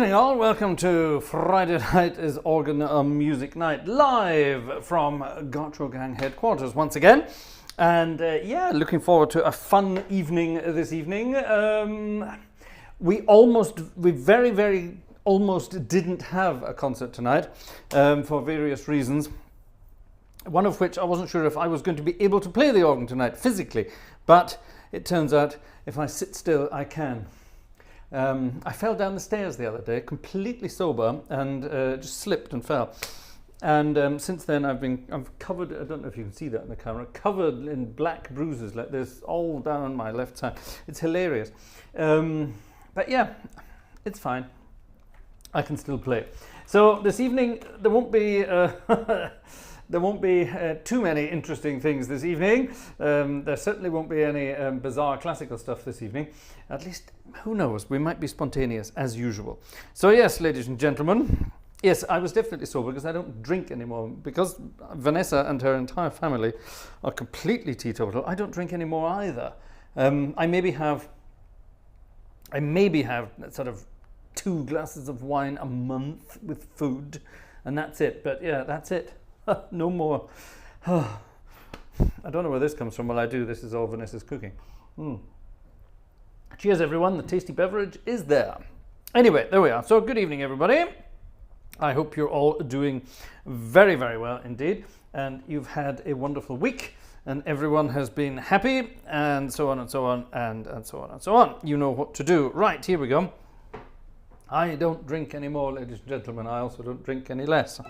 evening all, welcome to Friday Night is Organ Music Night, live from Gartshore Gang headquarters once again. And yeah, looking forward to a fun evening this evening. We very almost didn't have a concert tonight for various reasons. One of which I wasn't sure if I was going to be able to play the organ tonight physically, but it turns out if I sit still I can. I fell down the stairs the other day, completely sober, and just slipped and fell. And since then I've covered, I don't know if you can see that in the camera, covered in black bruises like this all down my left side. It's hilarious. But yeah, it's fine. I can still play. So this evening there won't be there won't be too many interesting things this evening. There certainly won't be any bizarre classical stuff this evening. At least, who knows, we might be spontaneous as usual. So yes, ladies and gentlemen, yes, I was definitely sober because I don't drink anymore. Because Vanessa and her entire family are completely teetotal, I don't drink anymore either. I maybe have sort of 2 glasses of wine a month with food, and that's it. But yeah, that's it. No more. I don't know where this comes from. Well, I do. This is all Vanessa's cooking. Cheers, everyone. The tasty beverage is there. Anyway, there we are. So good evening, everybody. I hope you're all doing very well indeed. And you've had a wonderful week. And everyone has been happy. And so on and so on. And so on and so on. You know what to do. Right, here we go. I don't drink anymore, ladies and gentlemen. I also don't drink any less.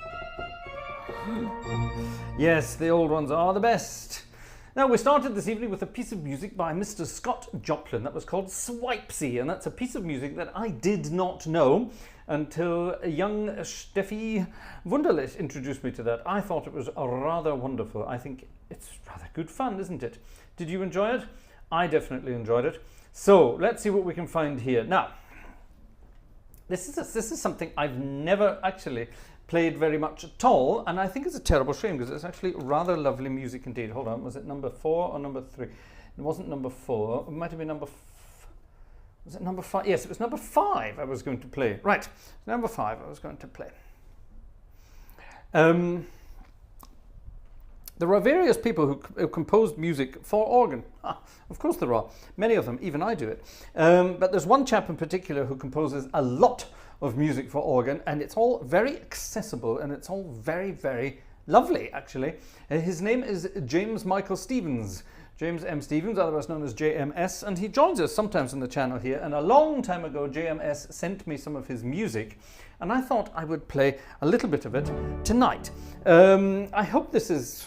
Yes, the old ones are the best. Now, we started this evening with a piece of music by Mr. Scott Joplin that was called Swipesy, and that's a piece of music that I did not know until young Steffi Wunderlich introduced me to that. I thought it was rather wonderful. I think it's rather good fun, isn't it? Did you enjoy it? I definitely enjoyed it. So, let's see what we can find here. Now, this is something I've never actually played very much at all, and I think it's a terrible shame because it's actually rather lovely music indeed. Hold on, was it number 4 or number 3? It wasn't number 4. It might have been number. Was it number 5? Yes, it was number 5. I was going to play. Right, number 5. I was going to play. There are various people who composed music for organ. Of course there are. Many of them, even I do it. But there's one chap in particular who composes a lot of music for organ, and it's all very accessible, and it's all very lovely, actually. His name is James Michael Stevens. James M. Stevens, otherwise known as JMS, and he joins us sometimes on the channel here. And a long time ago, JMS sent me some of his music, and I thought I would play a little bit of it tonight. I hope this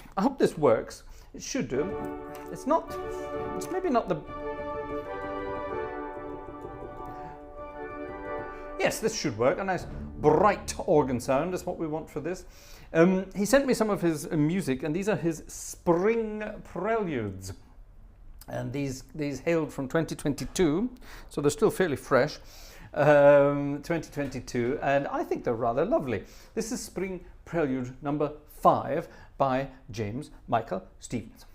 works. It should do. It's maybe not the. Yes, this should work. A nice bright organ sound is what we want for this. He sent me some of his music, and these are his spring preludes. And these hailed from 2022, so they're still fairly fresh. 2022, and I think they're rather lovely. This is Spring Prelude number 5 by James Michael Stevens.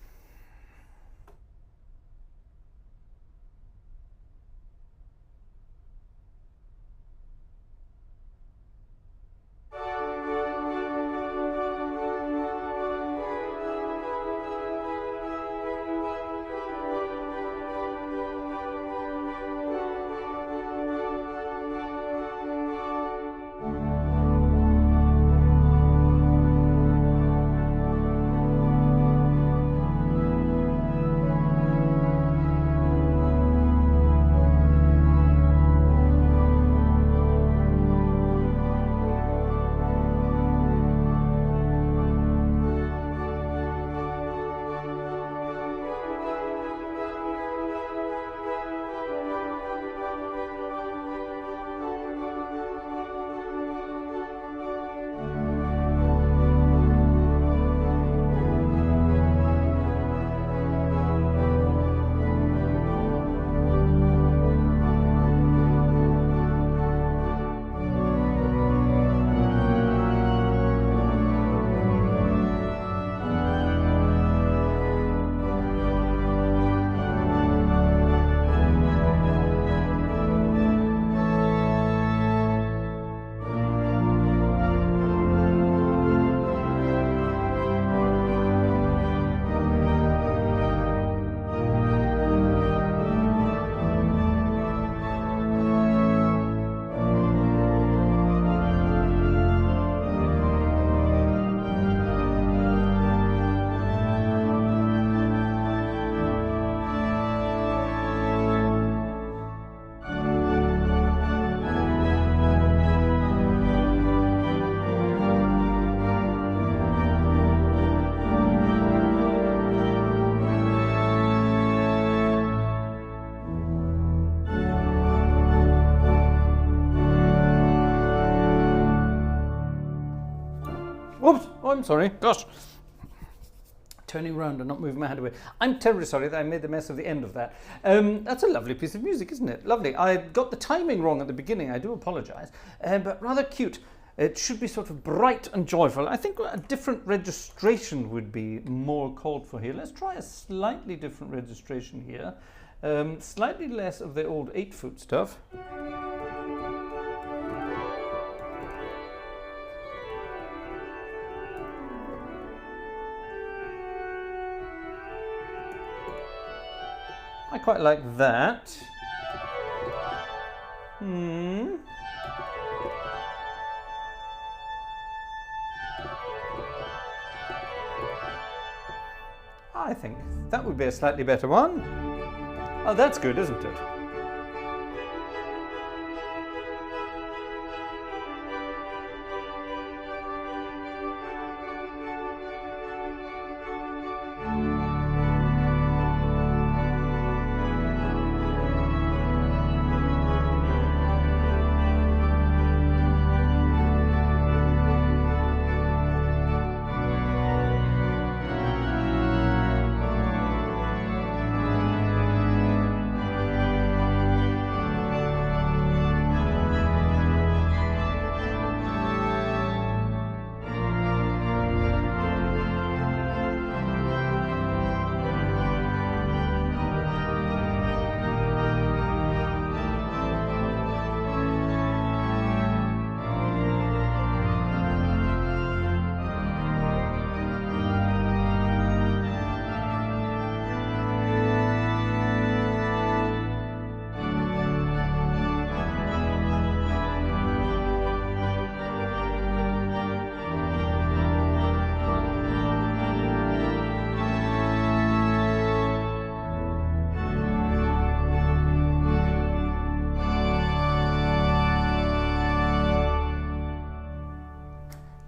Whoops! Oh, I'm sorry. Gosh. Turning around and not moving my hand away. I'm terribly sorry that I made the mess of the end of that. That's a lovely piece of music, isn't it? Lovely. I got the timing wrong at the beginning. I do apologise. But rather cute. It should be sort of bright and joyful. I think a different registration would be more called for here. Let's try a slightly different registration here. Slightly less of the old 8-foot stuff. I quite like that. I think that would be a slightly better one. Oh, that's good, isn't it?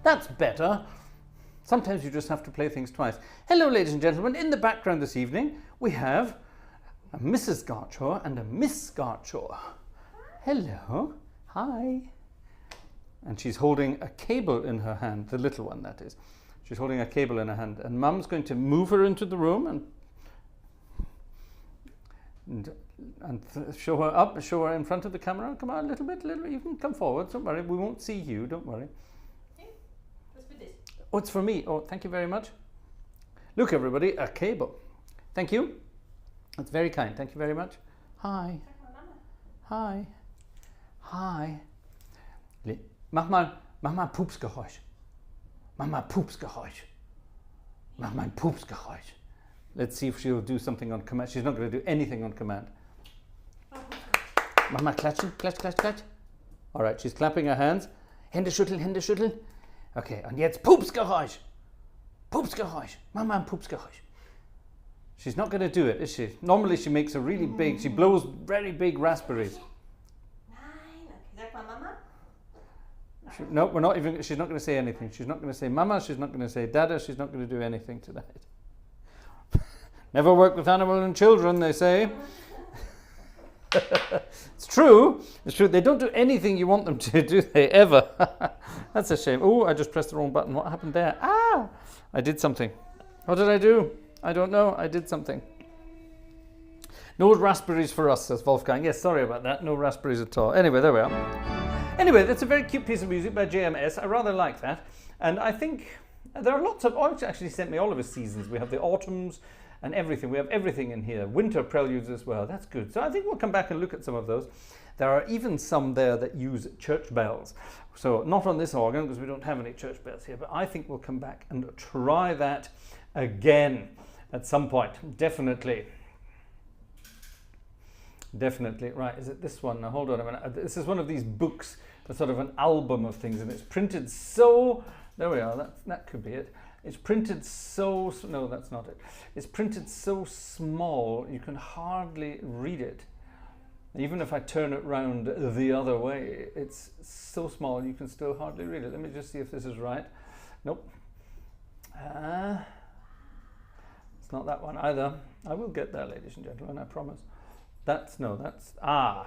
That's better. Sometimes you just have to play things twice. Hello, ladies and gentlemen. In the background this evening, we have a Mrs. Gartshore and a Miss Gartshore. Hello. Hi. And she's holding a cable in her hand, the little one, that is. She's holding a cable in her hand. And Mum's going to move her into the room and show her up, show her in front of the camera. Come on, a little bit. You can come forward. Don't worry. We won't see you. Don't worry. Oh, it's for me. Oh, thank you very much. Look, everybody, a cable. Thank you. That's very kind. Thank you very much. Hi. Hi. Hi. Mach mal ein Pupsgeräusch. Mach mal ein Pupsgeräusch. Mach mal ein Pupsgeräusch. Let's see if she'll do something on command. She's not going to do anything on command. Mach mal klatschen. Klatsch, klatsch, klatsch. All right, she's clapping her hands. Hände schütteln, Hände schütteln. Okay, und jetzt Pupsgeräusch. Pupsgeräusch. Mach mal ein Pupsgeräusch. She's not going to do it, is she? Normally she makes a really big, she blows very big raspberries. Nein, okay. Sag mal Mama. No, we're not even, she's not going to say anything. She's not going to say Mama, she's not going to say Dada, she's not going to do anything tonight. Never work with animals and children, they say. It's true. It's true. They don't do anything you want them to, do they? Ever. That's a shame. Oh, I just pressed the wrong button. What happened there? Ah! I did something. What did I do? I don't know. I did something. No raspberries for us, says Wolfgang. Yes, sorry about that. No raspberries at all. Anyway, there we are. Anyway, that's a very cute piece of music by JMS. I rather like that. And I think there are lots of... Oh, he actually sent me all of his seasons. We have the autumns and everything. We have everything in here. Winter preludes as well. That's good. So I think we'll come back and look at some of those. There are even some there that use church bells. So not on this organ because we don't have any church bells here, but I think we'll come back and try that again at some point. Definitely. Definitely. Right, is it this one? Now hold on a minute. This is one of these books, a sort of an album of things, and it's printed so... There we are. That could be it. It's printed so... No, that's not it. It's printed so small you can hardly read it. Even if I turn it round the other way, it's so small you can still hardly read it. Let me just see if this is right. Nope. It's not that one either. I will get there, ladies and gentlemen, I promise. That's... Ah.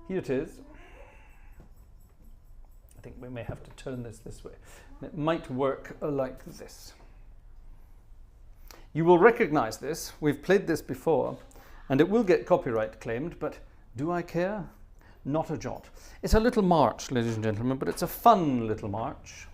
Here it is. I think we may have to turn this way. It might work like this. You will recognize this. We've played this before, and it will get copyright claimed, but do I care? Not a jot. It's a little march, ladies and gentlemen, but it's a fun little march.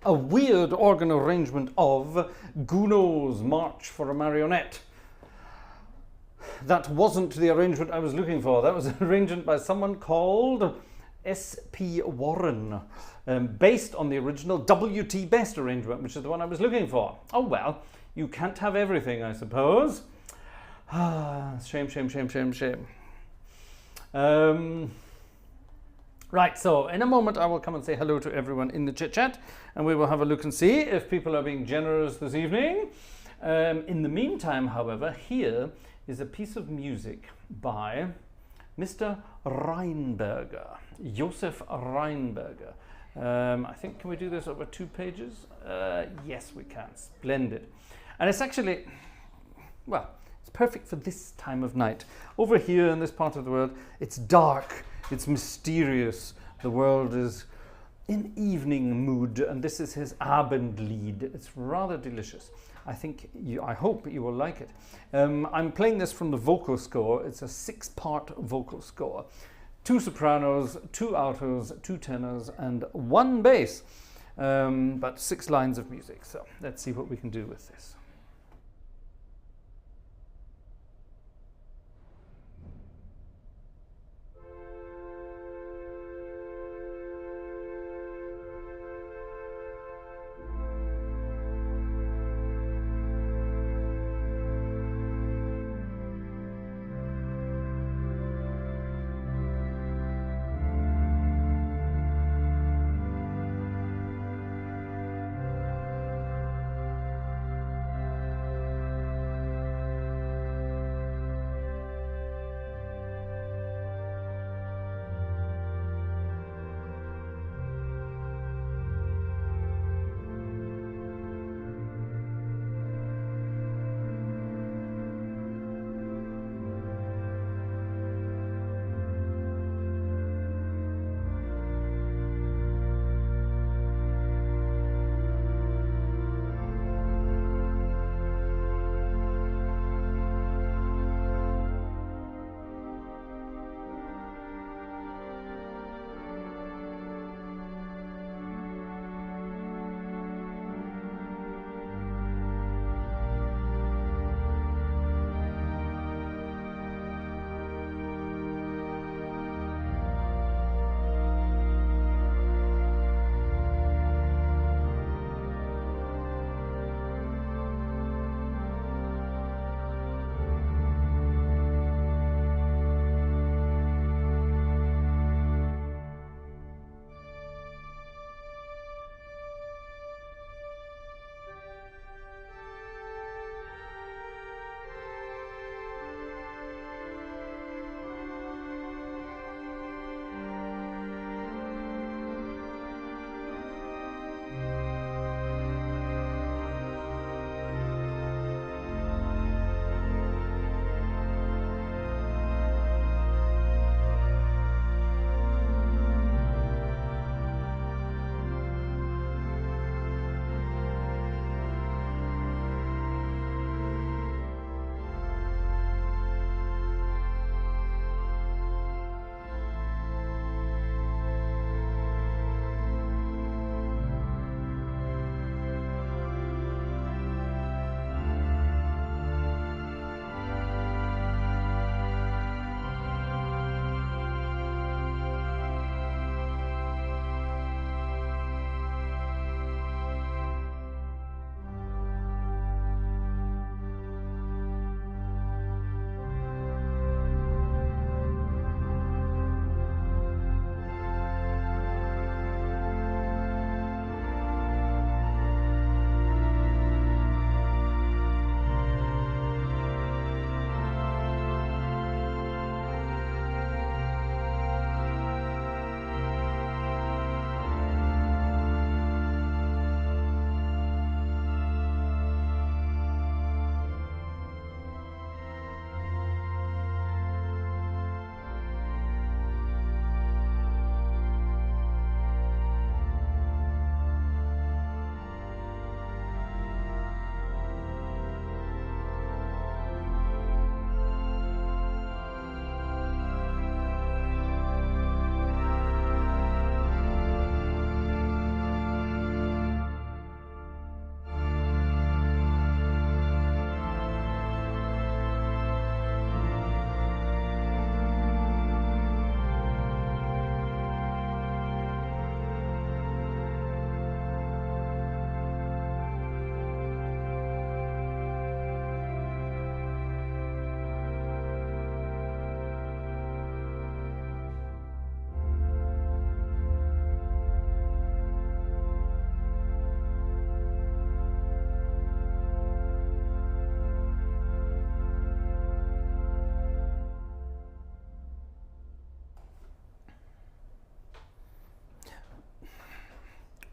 a weird organ arrangement of Gounod's March for a Marionette. That wasn't the arrangement I was looking for. That was an arrangement by someone called S.P. Warren, based on the original W.T. Best arrangement, which is the one I was looking for. Oh well, you can't have everything, I suppose. Shame, shame, shame, shame, shame. Right, so in a moment I will come and say hello to everyone in the chit chat, and we will have a look and see if people are being generous this evening. In the meantime, however, here is a piece of music by Mr. Rheinberger, Josef Rheinberger. I think, can we do this over 2 pages? Yes, we can. Splendid. And it's actually, well, it's perfect for this time of night. Over here in this part of the world, it's dark, it's mysterious. The world is in evening mood, and this is his Abendlied. It's rather delicious. I hope you will like it. I'm playing this from the vocal score. It's a 6-part vocal score. 2 sopranos, 2 altos, 2 tenors, and 1 bass. But 6 lines of music. So let's see what we can do with this.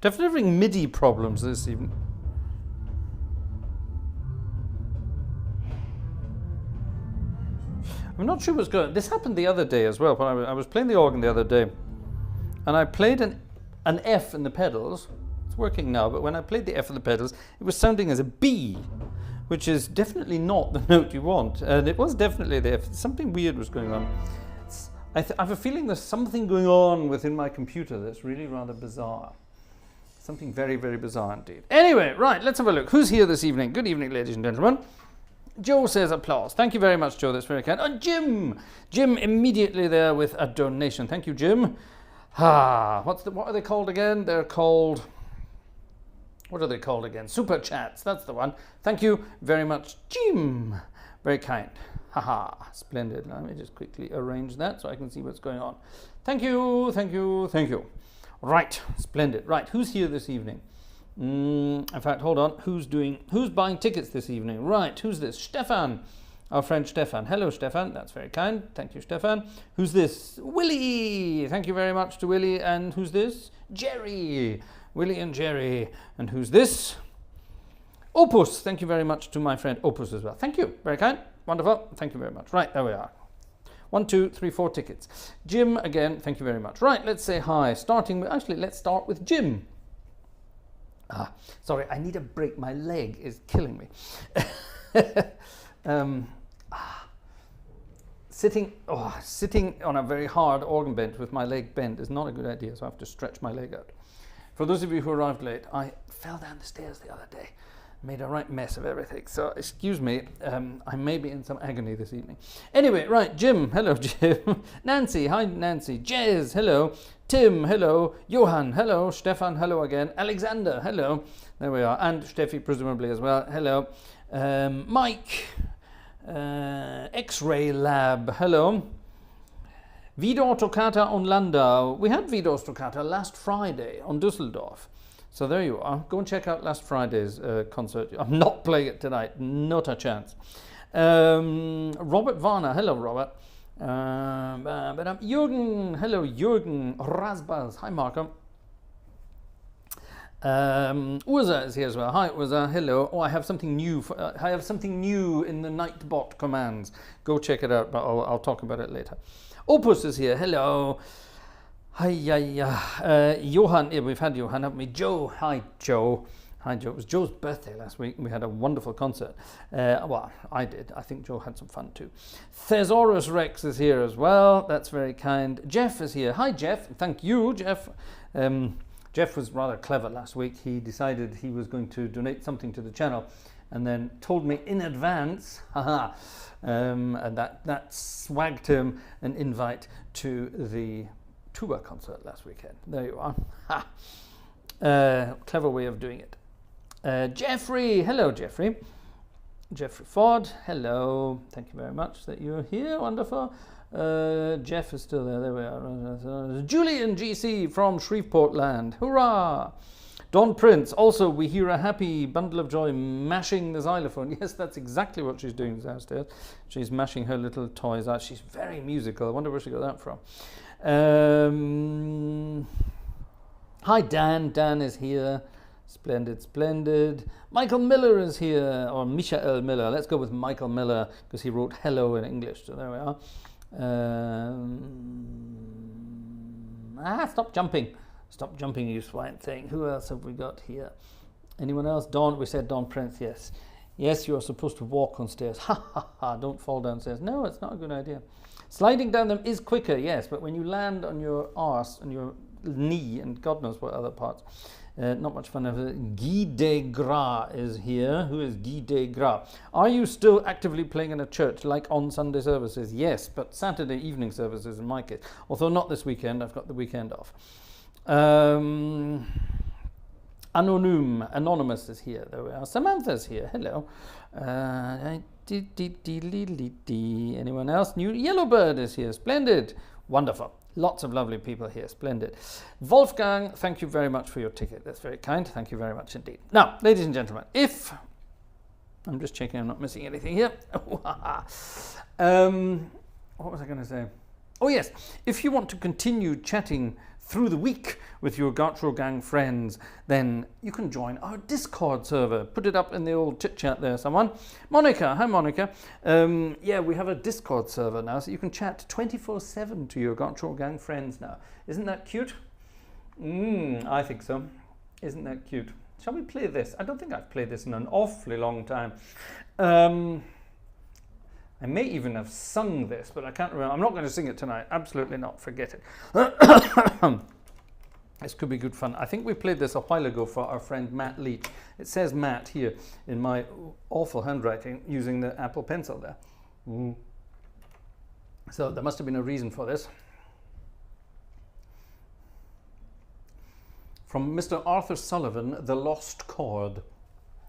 Definitely having MIDI problems this evening. I'm not sure what's going on. This happened the other day as well. When I was playing the organ the other day, and I played an F in the pedals. It's working now, but when I played the F in the pedals, it was sounding as a B, which is definitely not the note you want. And it was definitely the F. Something weird was going on. I have a feeling there's something going on within my computer that's really rather bizarre. Something very, very bizarre indeed. Anyway, right, let's have a look. Who's here this evening? Good evening, ladies and gentlemen. Joe says applause. Thank you very much, Joe. That's very kind. Oh, Jim. Jim immediately there with a donation. Thank you, Jim. What are they called again? They're called... What are they called again? Super chats. That's the one. Thank you very much, Jim. Very kind. Splendid. Let me just quickly arrange that so I can see what's going on. Thank you, thank you, thank you. Right, splendid. Right, who's here this evening? In fact, hold on. Who's buying tickets this evening? Right, who's this? Stefan, our friend Stefan. Hello, Stefan. That's very kind. Thank you, Stefan. Who's this? Willie. Thank you very much to Willie. And who's this? Jerry. Willie and Jerry. And who's this? Opus. Thank you very much to my friend Opus as well. Thank you. Very kind. Wonderful. Thank you very much. Right, there we are. 1, 2, 3, 4 tickets. Jim, again, thank you very much. Right, let's say hi. Let's start with Jim. Sorry, I need a break. My leg is killing me. Sitting on a very hard organ bench with my leg bent is not a good idea, so I have to stretch my leg out. For those of you who arrived late, I fell down the stairs the other day. Made a right mess of everything. So excuse me, I may be in some agony this evening. Anyway, right, Jim. Hello, Jim. Nancy. Hi, Nancy. Jez. Hello. Tim. Hello. Johan. Hello. Stefan. Hello again. Alexander. Hello. There we are. And Steffi, presumably, as well. Hello. Mike. X-Ray Lab. Hello. Vidor Toccata on Landau. We had Vidor's Toccata last Friday on Düsseldorf. So there you are. Go and check out last Friday's concert. I'm not playing it tonight. Not a chance. Robert Warner. Hello, Robert. Jürgen. Hello, Jürgen. Rasbas. Hi, Marco. Urza is here as well. Hi, Urza. Hello. Oh, I have something new. I have something new in the Nightbot commands. Go check it out, but I'll talk about it later. Opus is here. Hello. Hi, Johan. Yeah, we've had Johan, haven't we? Joe. Hi, Joe. Hi, Joe. It was Joe's birthday last week, and we had a wonderful concert. Well, I did. I think Joe had some fun too. Thesaurus Rex is here as well. That's very kind. Jeff is here. Hi, Jeff. Thank you, Jeff. Jeff was rather clever last week. He decided he was going to donate something to the channel, and then told me in advance. And that swagged him an invite to the tuba concert last weekend. There you are. Clever way of doing it. Jeffrey. Hello, Jeffrey. Jeffrey Ford. Hello. Thank you very much that you're here. Wonderful. Jeff is still there. There we are. Julian GC from Shreveport Land. Hurrah! Don Prince. Also, we hear a happy bundle of joy mashing the xylophone. Yes, that's exactly what she's doing downstairs. She's mashing her little toys out. She's very musical. I wonder where she got that from. Hi, Dan. Dan is here. Splendid, splendid. Michael Miller is here, or Michael Miller. Let's go with Michael Miller because he wrote hello in English. So there we are. Stop jumping. Stop jumping, you swine thing. Who else have we got here? Anyone else? Don, we said Don Prince, yes. Yes, you're supposed to walk on stairs. Ha, ha, ha, don't fall downstairs. No, it's not a good idea. Sliding down them is quicker, yes, but when you land on your arse, on your knee, and God knows what other parts, not much fun. Guy de Gras is here. Who is Guy de Gras? Are you still actively playing in a church like on Sunday services? Yes, but Saturday evening services in my case. Although not this weekend, I've got the weekend off. Anonymous is here. There we are. Samantha's here. Hello. Anyone else? New Yellowbird is here. Splendid. Wonderful. Lots of lovely people here. Splendid. Wolfgang, thank you very much for your ticket. That's very kind. Thank you very much indeed. Now, ladies and gentlemen, if I'm just checking I'm not missing anything here. What was I going to say? Oh yes, if you want to continue chatting through the week with your Gartshore Gang friends, then you can join our Discord server. Put it up in the old chit chat there, someone. Monica, hi Monica. Yeah, we have a Discord server now, so you can chat 24/7 to your Gartshore Gang friends now. Isn't that cute? I think so. Isn't that cute? Shall we play this? I don't think I've played this in an awfully long time. I may even have sung this, but I can't remember. I'm not going to sing it tonight. Absolutely not. Forget it. This could be good fun. I think we played this a while ago for our friend Matt Lee. It says Matt here in my awful handwriting using the Apple Pencil there. So there must have been a reason for this. From Mr. Arthur Sullivan, The Lost Chord.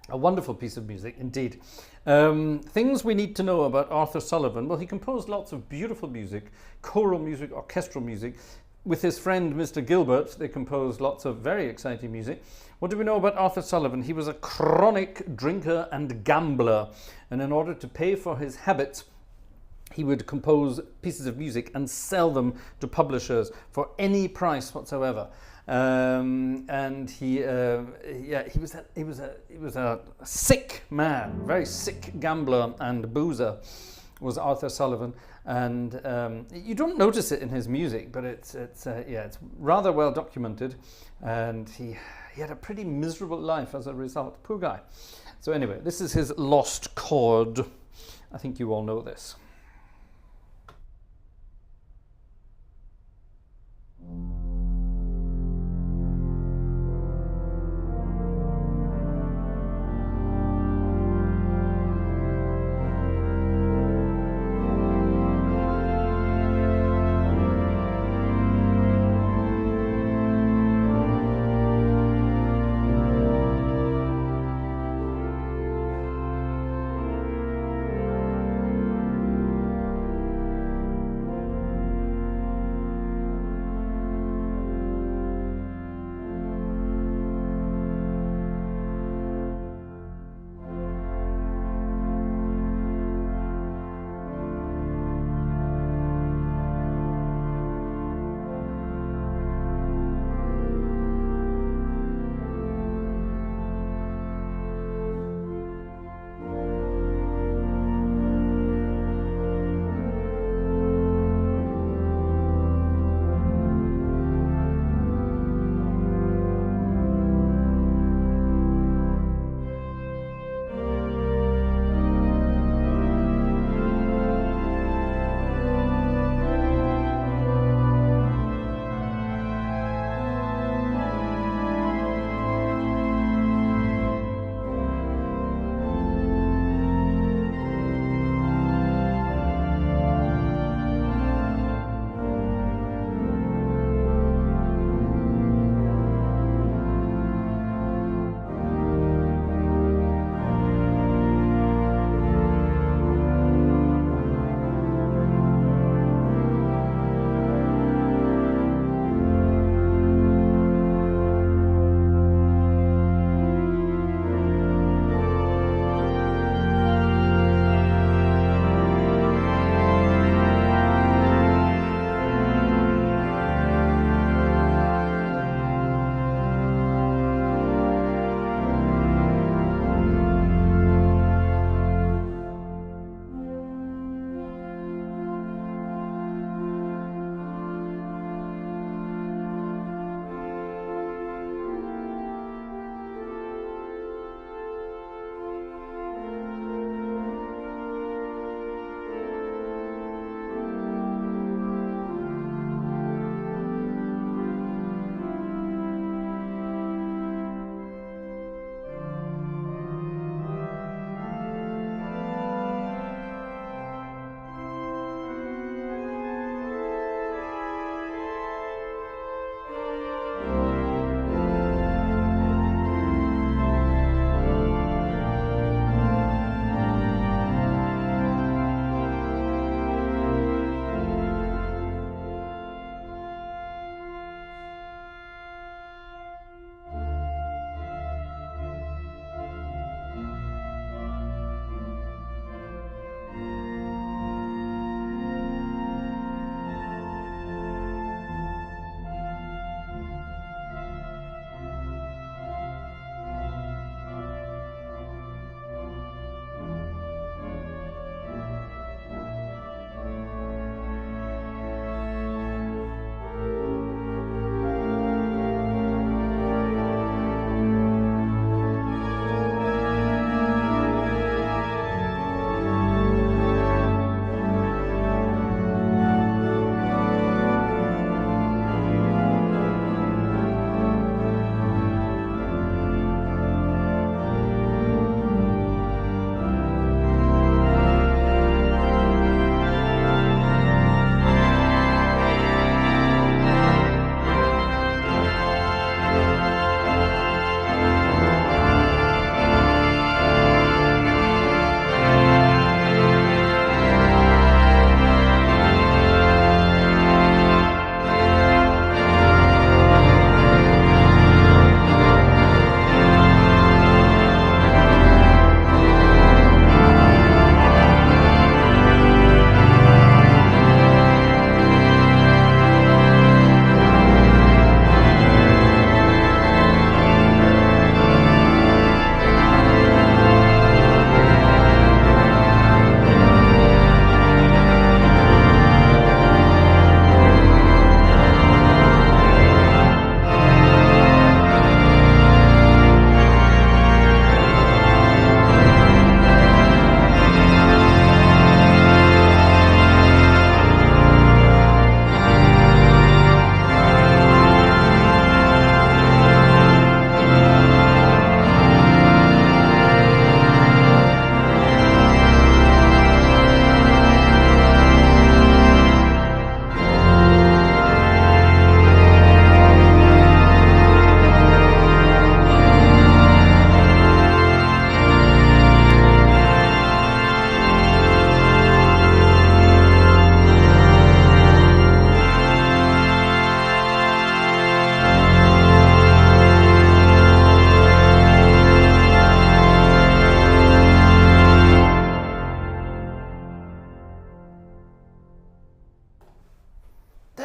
A wonderful piece of music, indeed. Things we need to know about Arthur Sullivan. Well, he composed lots of beautiful music, choral music, orchestral music. With his friend, Mr. Gilbert, they composed lots of very exciting music. What do we know about Arthur Sullivan? He was a chronic drinker and gambler. And in order to pay for his habits, he would compose pieces of music and sell them to publishers for any price whatsoever. And he was a sick man, very sick gambler and boozer was Arthur Sullivan, and you don't notice it in his music, but it's rather well documented, and he had a pretty miserable life as a result. Poor guy. So anyway, this is his Lost Chord. I think you all know this.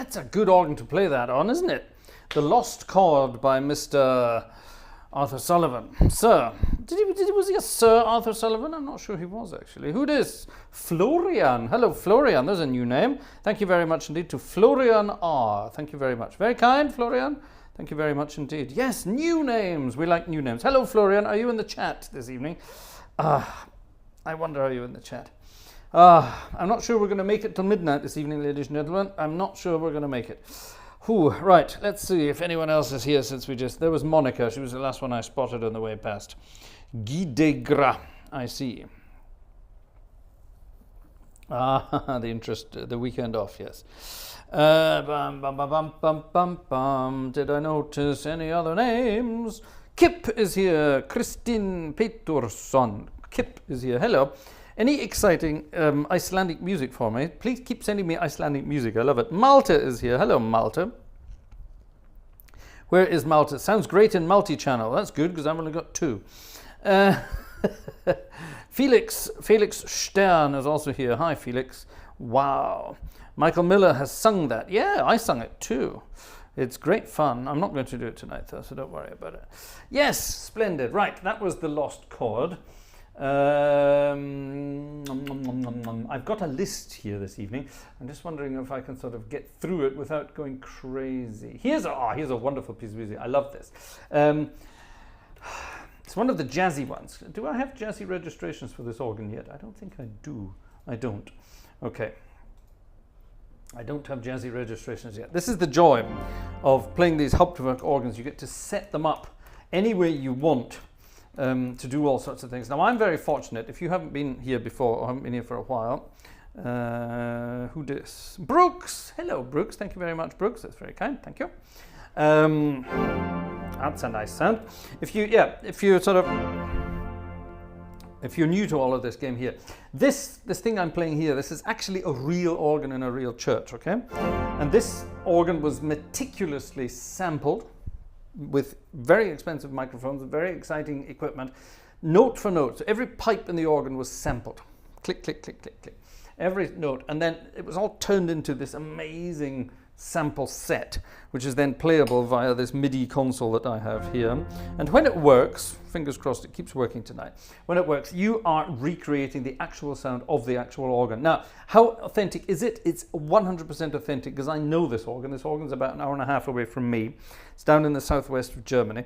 that's a good organ to play that on, isn't it? The Lost Chord by Mr. Arthur Sullivan. Sir. Was he a Sir Arthur Sullivan? I'm not sure he was, actually. Who this? Florian. Hello, Florian. There's a new name. Thank you very much indeed to Florian R. Thank you very much. Very kind, Florian. Thank you very much indeed. Yes, new names. We like new names. Hello, Florian. Are you in the chat this evening? I wonder, are you in the chat? I'm not sure we're going to make it till midnight this evening, ladies and gentlemen. I'm not sure we're going to make it. Right, let's see if anyone else is here since there was Monica. She was the last one I spotted on the way past. Guy de Gras, I see. The weekend off, yes. Bum, bum, bum, bum, bum, bum. Did I notice any other names? Kip is here. Kristin Petursson. Kip is here. Hello. Any exciting Icelandic music for me? Please keep sending me Icelandic music. I love it. Malta is here. Hello, Malta. Where is Malta? Sounds great in multi-channel. That's good because I've only got 2. Felix Stern is also here. Hi, Felix. Wow. Michael Miller has sung that. Yeah, I sung it too. It's great fun. I'm not going to do it tonight, though, so don't worry about it. Yes, splendid. Right, that was the Lost Chord. I've got a list here this evening. I'm just wondering if I can sort of get through it without going crazy. Here's a wonderful piece of music. I love this. It's one of the jazzy ones. Do I have jazzy registrations for this organ yet? I don't think I do. I don't. Okay. I don't have jazzy registrations yet. This is the joy of playing these Hauptwerk organs. You get to set them up any way you want. To do all sorts of things. Now, I'm very fortunate. If you haven't been here before or haven't been here for a while, who this? Brooks. Hello, Brooks. Thank you very much, Brooks. That's very kind. Thank you. That's a nice sound. If you're new to all of this game here, this thing I'm playing here, this is actually a real organ in a real church. Okay, and this organ was meticulously sampled with very expensive microphones, very exciting equipment, note for note. So every pipe in the organ was sampled. Click, click, click, click, click. Every note. And then it was all turned into this amazing sample set, which is then playable via this MIDI console that I have here. And when it works, fingers crossed it keeps working tonight, when it works, you are recreating the actual sound of the actual organ. Now, how authentic is it? It's 100% authentic because I know this organ. This organ's about an hour and a half away from me. It's down in the southwest of Germany.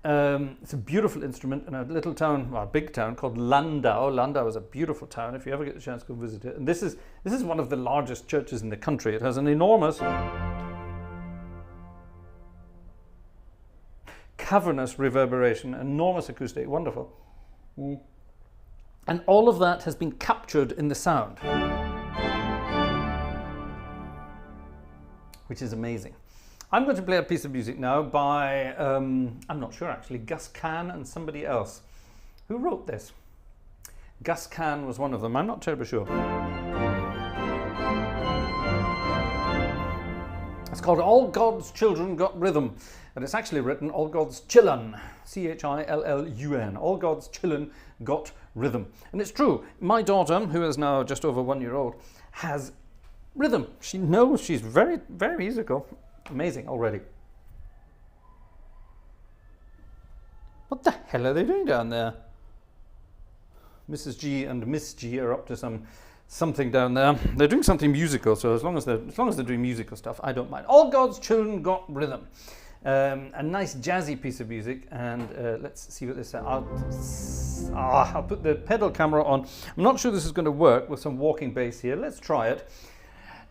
It's a beautiful instrument in a little town, well, a big town called Landau. Landau is a beautiful town. If you ever get the chance, go visit it. And this is one of the largest churches in the country. It has an enormous cavernous reverberation, enormous acoustic, wonderful. And all of that has been captured in the sound, which is amazing. I'm going to play a piece of music now by, I'm not sure actually, Gus Kahn and somebody else. Who wrote this? Gus Kahn was one of them. I'm not terribly sure. It's called All God's Children Got Rhythm. And it's actually written All God's Chillun, C-H-I-L-L-U-N. All God's Chillun Got Rhythm. And it's true. My daughter, who is now just over 1 year old, has rhythm. She knows. She's very, very musical. Amazing already. What the hell are they doing down there? Mrs. G and Miss G are up to something down there. They're doing something musical, so as long as they're doing musical stuff, I don't mind. All God's Children Got Rhythm. A nice jazzy piece of music, and let's see what this is. I'll put the pedal camera on. I'm not sure this is going to work with some walking bass here. Let's try it.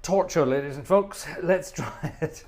Torture, ladies and folks. Let's try it.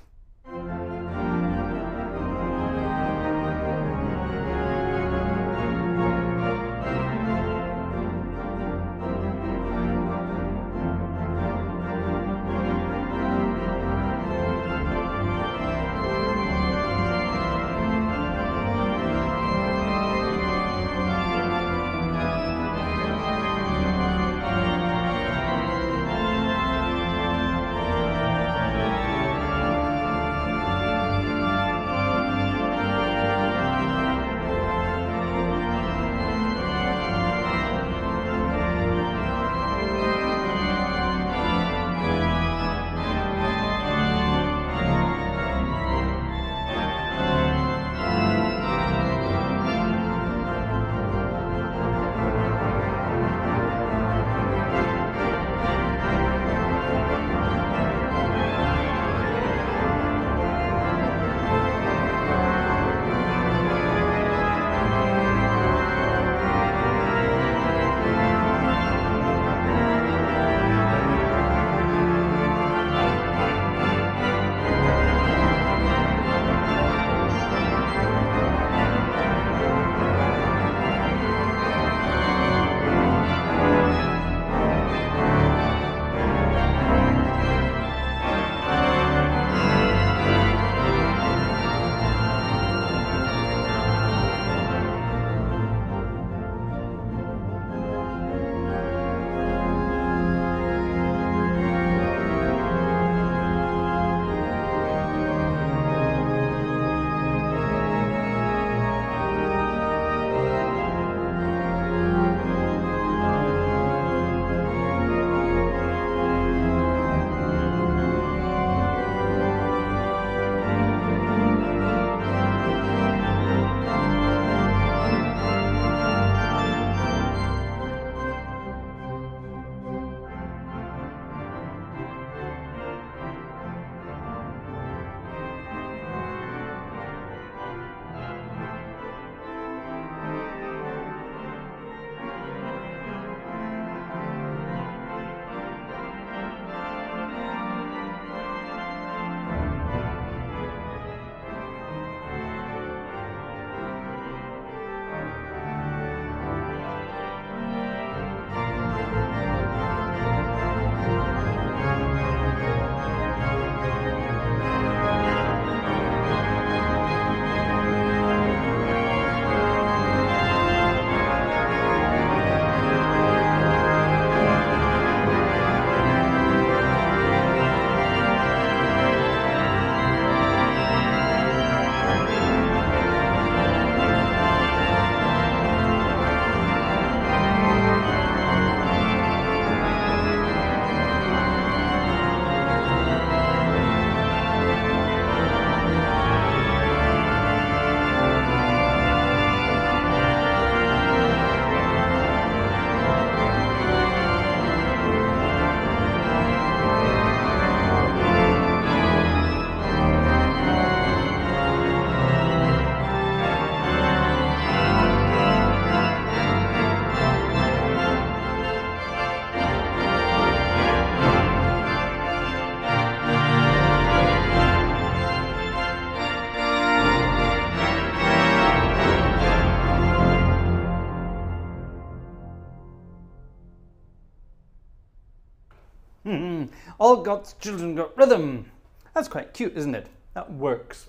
All God's children got rhythm. That's quite cute, isn't it? That works.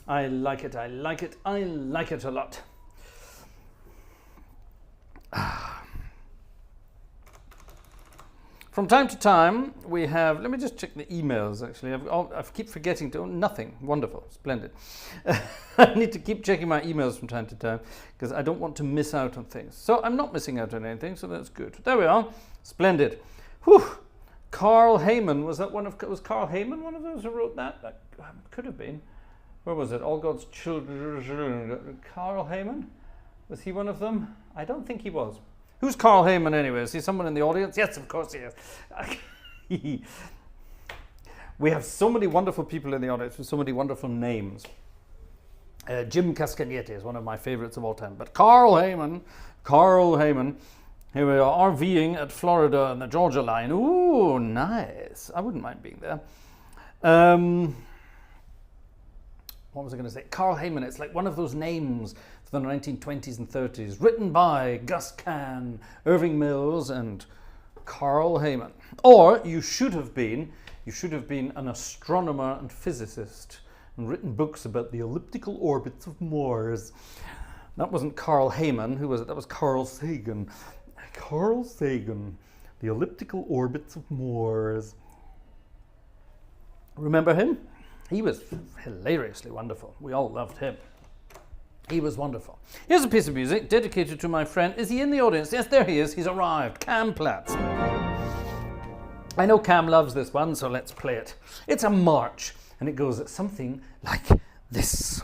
I like it, I like it, I like it a lot. From time to time, we have, let me just check the emails actually. I keep forgetting to, nothing. Wonderful, splendid. I need to keep checking my emails from time to time because I don't want to miss out on things. So I'm not missing out on anything, so that's good. There we are, splendid. Whew. Carl Heyman, was Carl Heyman one of those who wrote that? That could have been. Where was it? All God's Children. Carl Heyman? Was he one of them? I don't think he was. Who's Carl Heyman anyway? Is he someone in the audience? Yes, of course he is. We have so many wonderful people in the audience with so many wonderful names. Jim Cascagnette is one of my favorites of all time. But Carl Heyman, here we are RVing at Florida on the Georgia line. Ooh, nice. I wouldn't mind being there. What was I going to say? Carl Heyman, it's like one of those names for the 1920s and 30s, written by Gus Kahn, Irving Mills, and Carl Heyman. Or you should have been an astronomer and physicist and written books about the elliptical orbits of Mars. That wasn't Carl Heyman. Who was it? That was Carl Sagan. Carl Sagan, the elliptical orbits of Mars. Remember him? He was hilariously wonderful. We all loved him. He was wonderful. Here's a piece of music dedicated to my friend. Is he in the audience? Yes, there he is. He's arrived. Cam Platts. I know Cam loves this one, so let's play it. It's a march, and it goes something like this.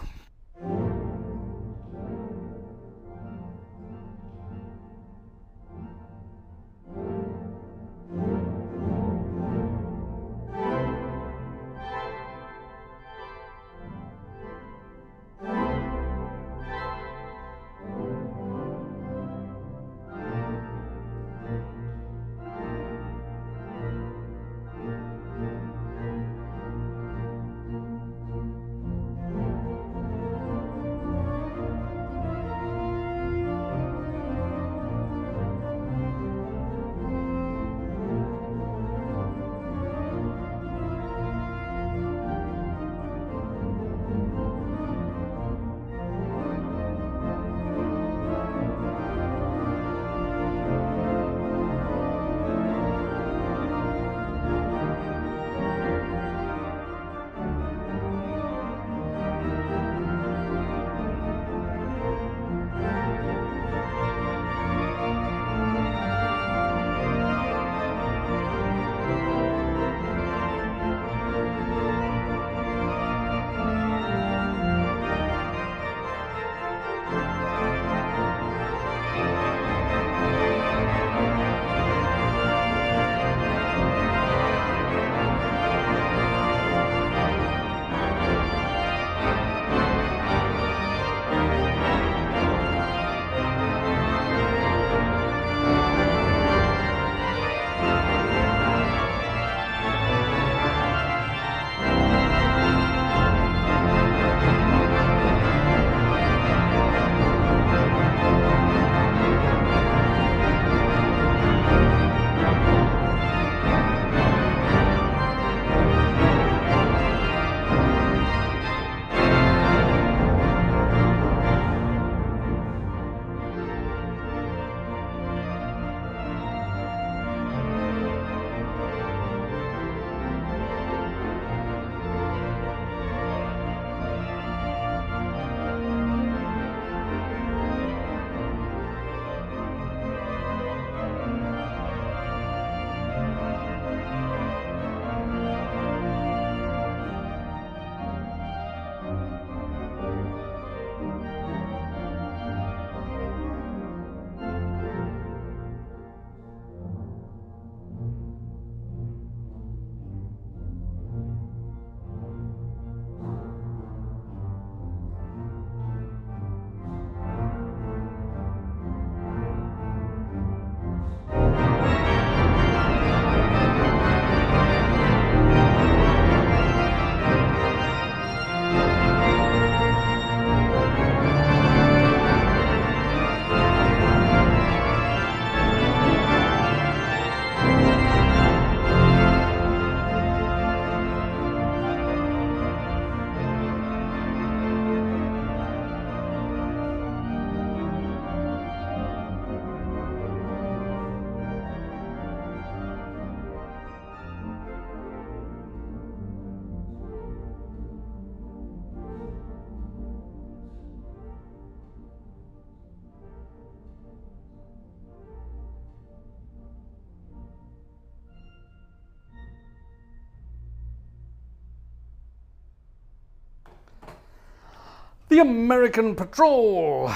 The American Patrol.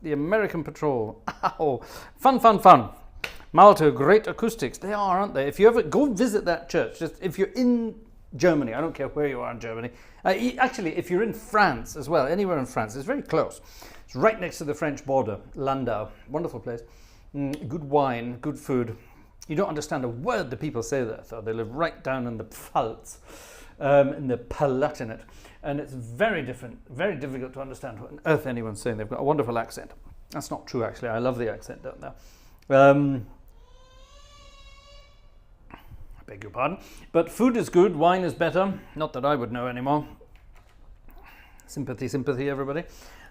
The American Patrol. Ow. Fun, fun, fun. Malta, great acoustics. They are, aren't they? If you ever go visit that church, just if you're in Germany, I don't care where you are in Germany. Actually, if you're in France as well, anywhere in France, it's very close. It's right next to the French border, Landau. Wonderful place. Good wine, good food. You don't understand a word the people say there, though. They live right down in the Pfalz, in the Palatinate. And it's very different, very difficult to understand what on earth anyone's saying. They've got a wonderful accent. That's not true, actually. I love the accent down there. I beg your pardon. But food is good, wine is better. Not that I would know anymore. Sympathy, sympathy, everybody.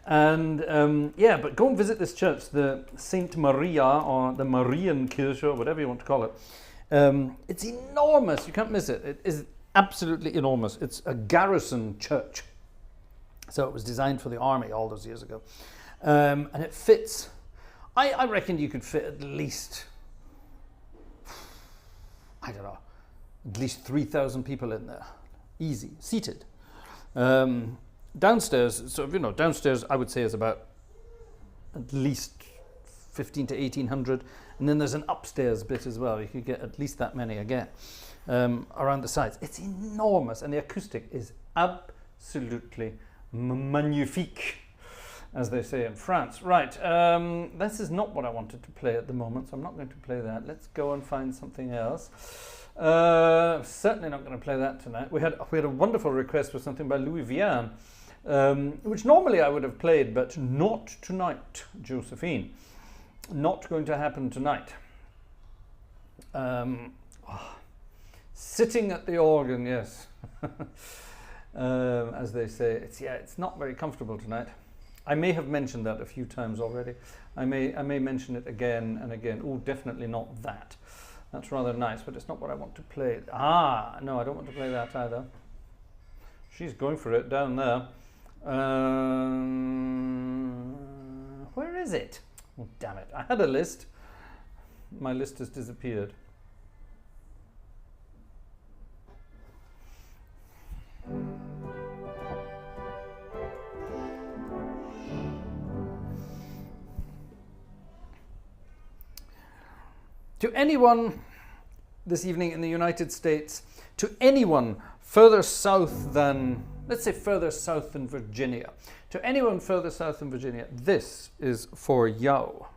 And yeah, but go and visit this church, the Saint Maria, or the Marienkirche, or whatever you want to call it. It's enormous. You can't miss it. It is absolutely enormous. It's a garrison church. So it was designed for the army all those years ago. And it fits. I reckon you could fit at least, I don't know, at least 3,000 people in there. Easy. Seated. Downstairs, so downstairs I would say is about at least 15 to 1,800, and then there's an upstairs bit as well. You could get at least that many again around the sides. It's enormous, and the acoustic is absolutely magnifique, as they say in France. Right, this is not what I wanted to play at the moment, so I'm not going to play that. Let's go and find something else. Certainly not going to play that tonight. We had a wonderful request for something by Louis Vian, which normally I would have played, but not tonight, Josephine. Not going to happen tonight. Sitting at the organ, yes. As they say, it's not very comfortable tonight. I may have mentioned that a few times already. I may mention it again and again. Oh, definitely not that. That's rather nice, but it's not what I want to play. No, I don't want to play that either. She's going for it down there. Where is it? Oh, damn it. I had a list. My list has disappeared. To anyone this evening in the United States, to anyone further south than, let's say further south than Virginia, to anyone further south than Virginia, this is for Yao.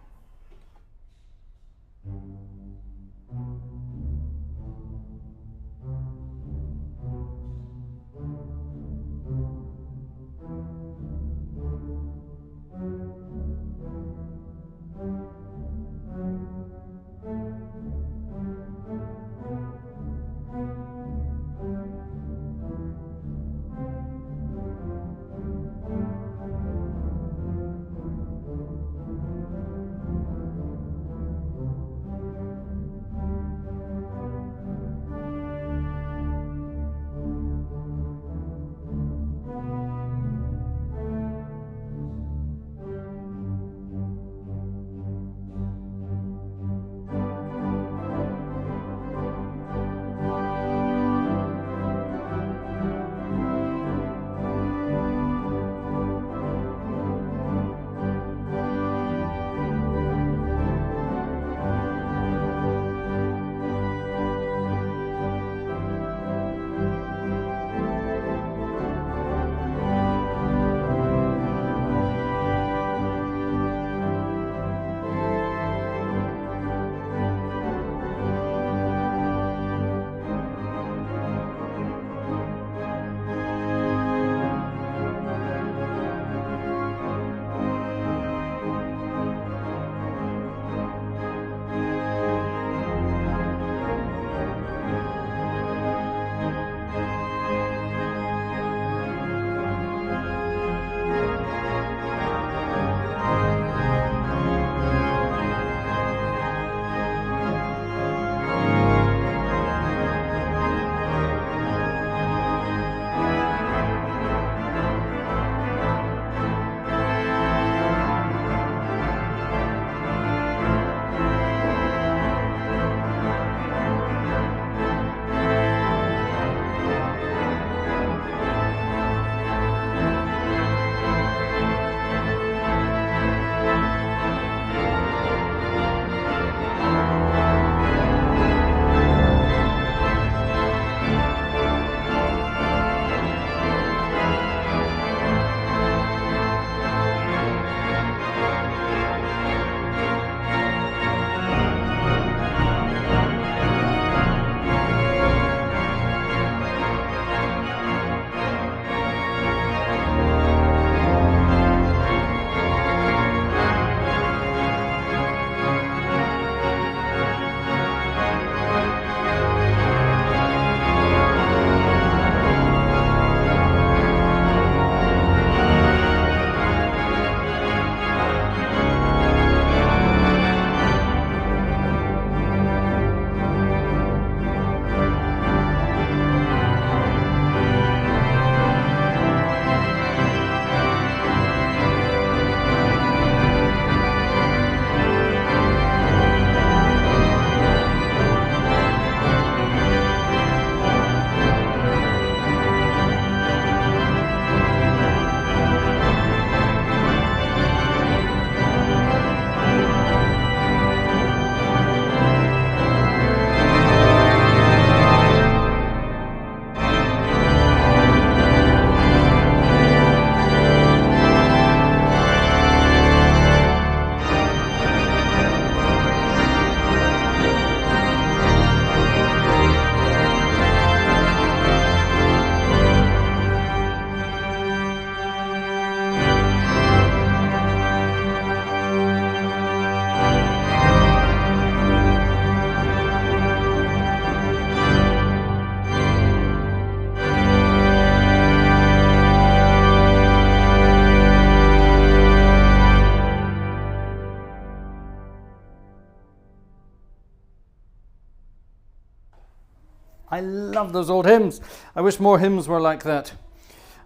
I love those old hymns. I wish more hymns were like that.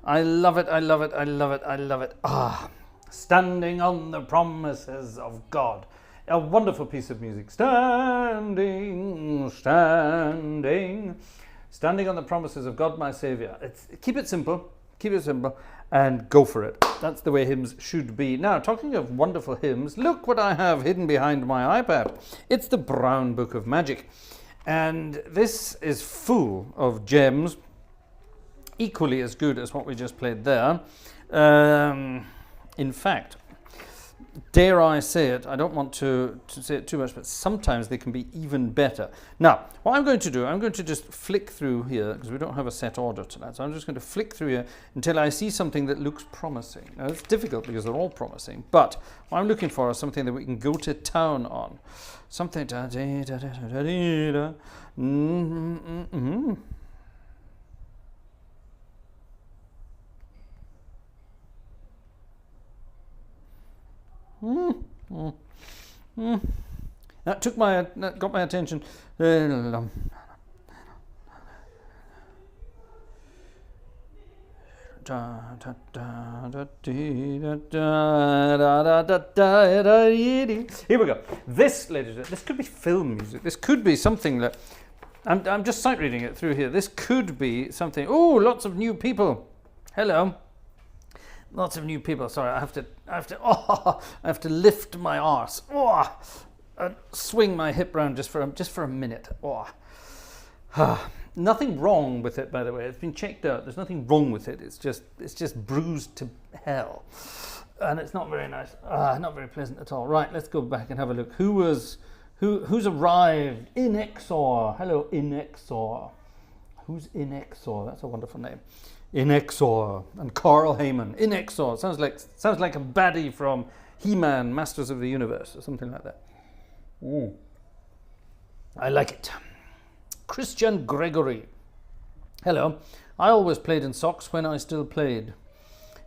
I love it, I love it, I love it, I love it. Ah, standing on the promises of God. A wonderful piece of music. Standing, standing, standing on the promises of God, my Saviour. Keep it simple, and go for it. That's the way hymns should be. Now, talking of wonderful hymns, look what I have hidden behind my iPad. It's the Brown Book of Magic. And this is full of gems, equally as good as what we just played there. In fact, dare I say it, I don't want to say it too much, but sometimes they can be even better. Now, what I'm going to do, I'm going to just flick through here, because we don't have a set order tonight, so I'm just going to flick through here until I see something that looks promising. Now, it's difficult because they're all promising, but what I'm looking for is something that we can go to town on. Something... That got my attention. Here we go. This, ladies and gentlemen, this could be film music. This could be something that I'm just sight reading it through here. This could be something. Oh, lots of new people. Hello. Lots of new people. Sorry, I have to lift my arse. Oh, and swing my hip round just for a minute. Oh. Nothing wrong with it, by the way. It's been checked out. There's nothing wrong with it. It's just bruised to hell, and it's not very nice. Not very pleasant at all. Right, let's go back and have a look. Who's arrived? Inexor. Hello, Inexor. Who's Inexor? That's a wonderful name. Inexor and Carl Heyman. Inexor sounds like a baddie from He-Man, Masters of the Universe, or something like that. Ooh. I like it. Christian Gregory. Hello. I always played in socks when I still played.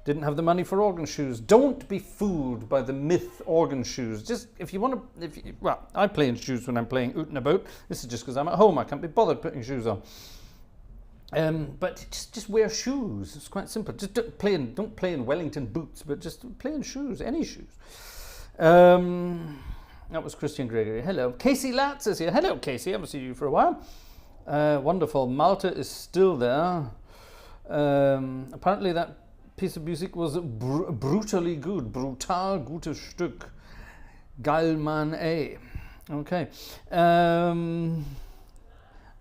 Didn't have the money for organ shoes. Don't be fooled by the myth organ shoes. Just if you want to, well, I play in shoes when I'm playing out and about. This is just because I'm at home. I can't be bothered putting shoes on. But just wear shoes. It's quite simple. Just don't play in Wellington boots, but just play in shoes, any shoes. That was Christian Gregory. Hello. Casey Latz is here. Hello, Casey. I haven't seen you for a while. Wonderful. Malta is still there. Apparently that piece of music was brutally good. Brutal gutes Stück. Geilmann A. Okay. I'm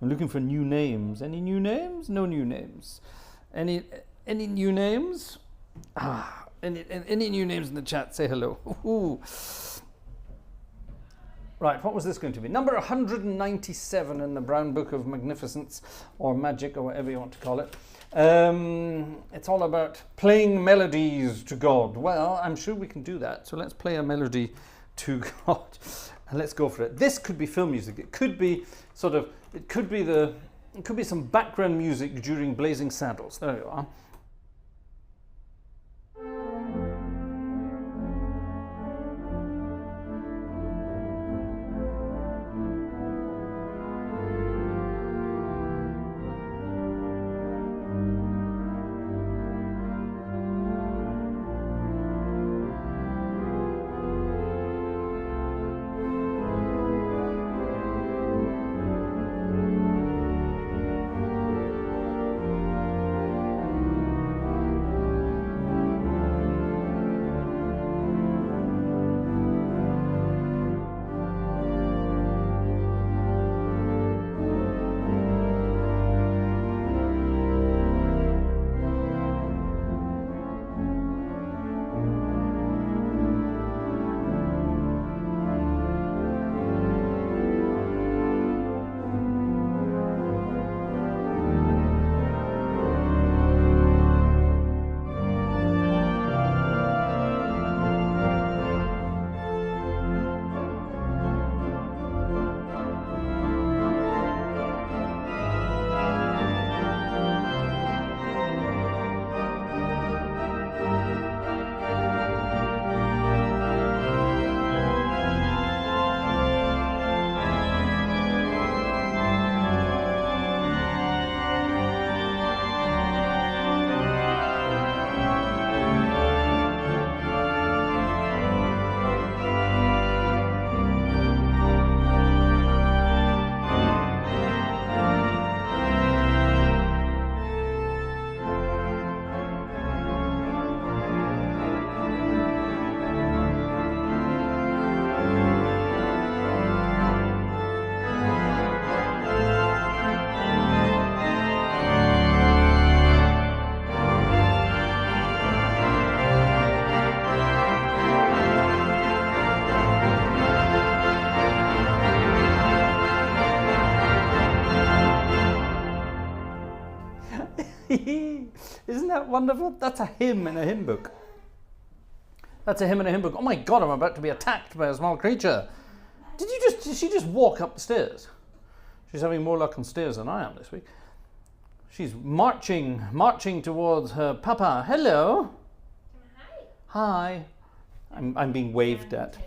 looking for new names. Any new names? No new names. Any new names? Any new names in the chat? Say hello. Ooh. Right, what was this going to be? Number 197 in the Brown Book of Magnificence, or Magic, or whatever you want to call it. It's all about playing melodies to God. Well, I'm sure we can do that. So let's play a melody to God, and let's go for it. This could be film music. It could be It could be some background music during Blazing Saddles. There you are. Isn't that wonderful? That's a hymn in a hymn book. That's a hymn in a hymn book. Oh my God, I'm about to be attacked by a small creature. Did she just walk up the stairs? She's having more luck on stairs than I am this week. She's marching towards her papa. Hello. Hi. I'm being waved at.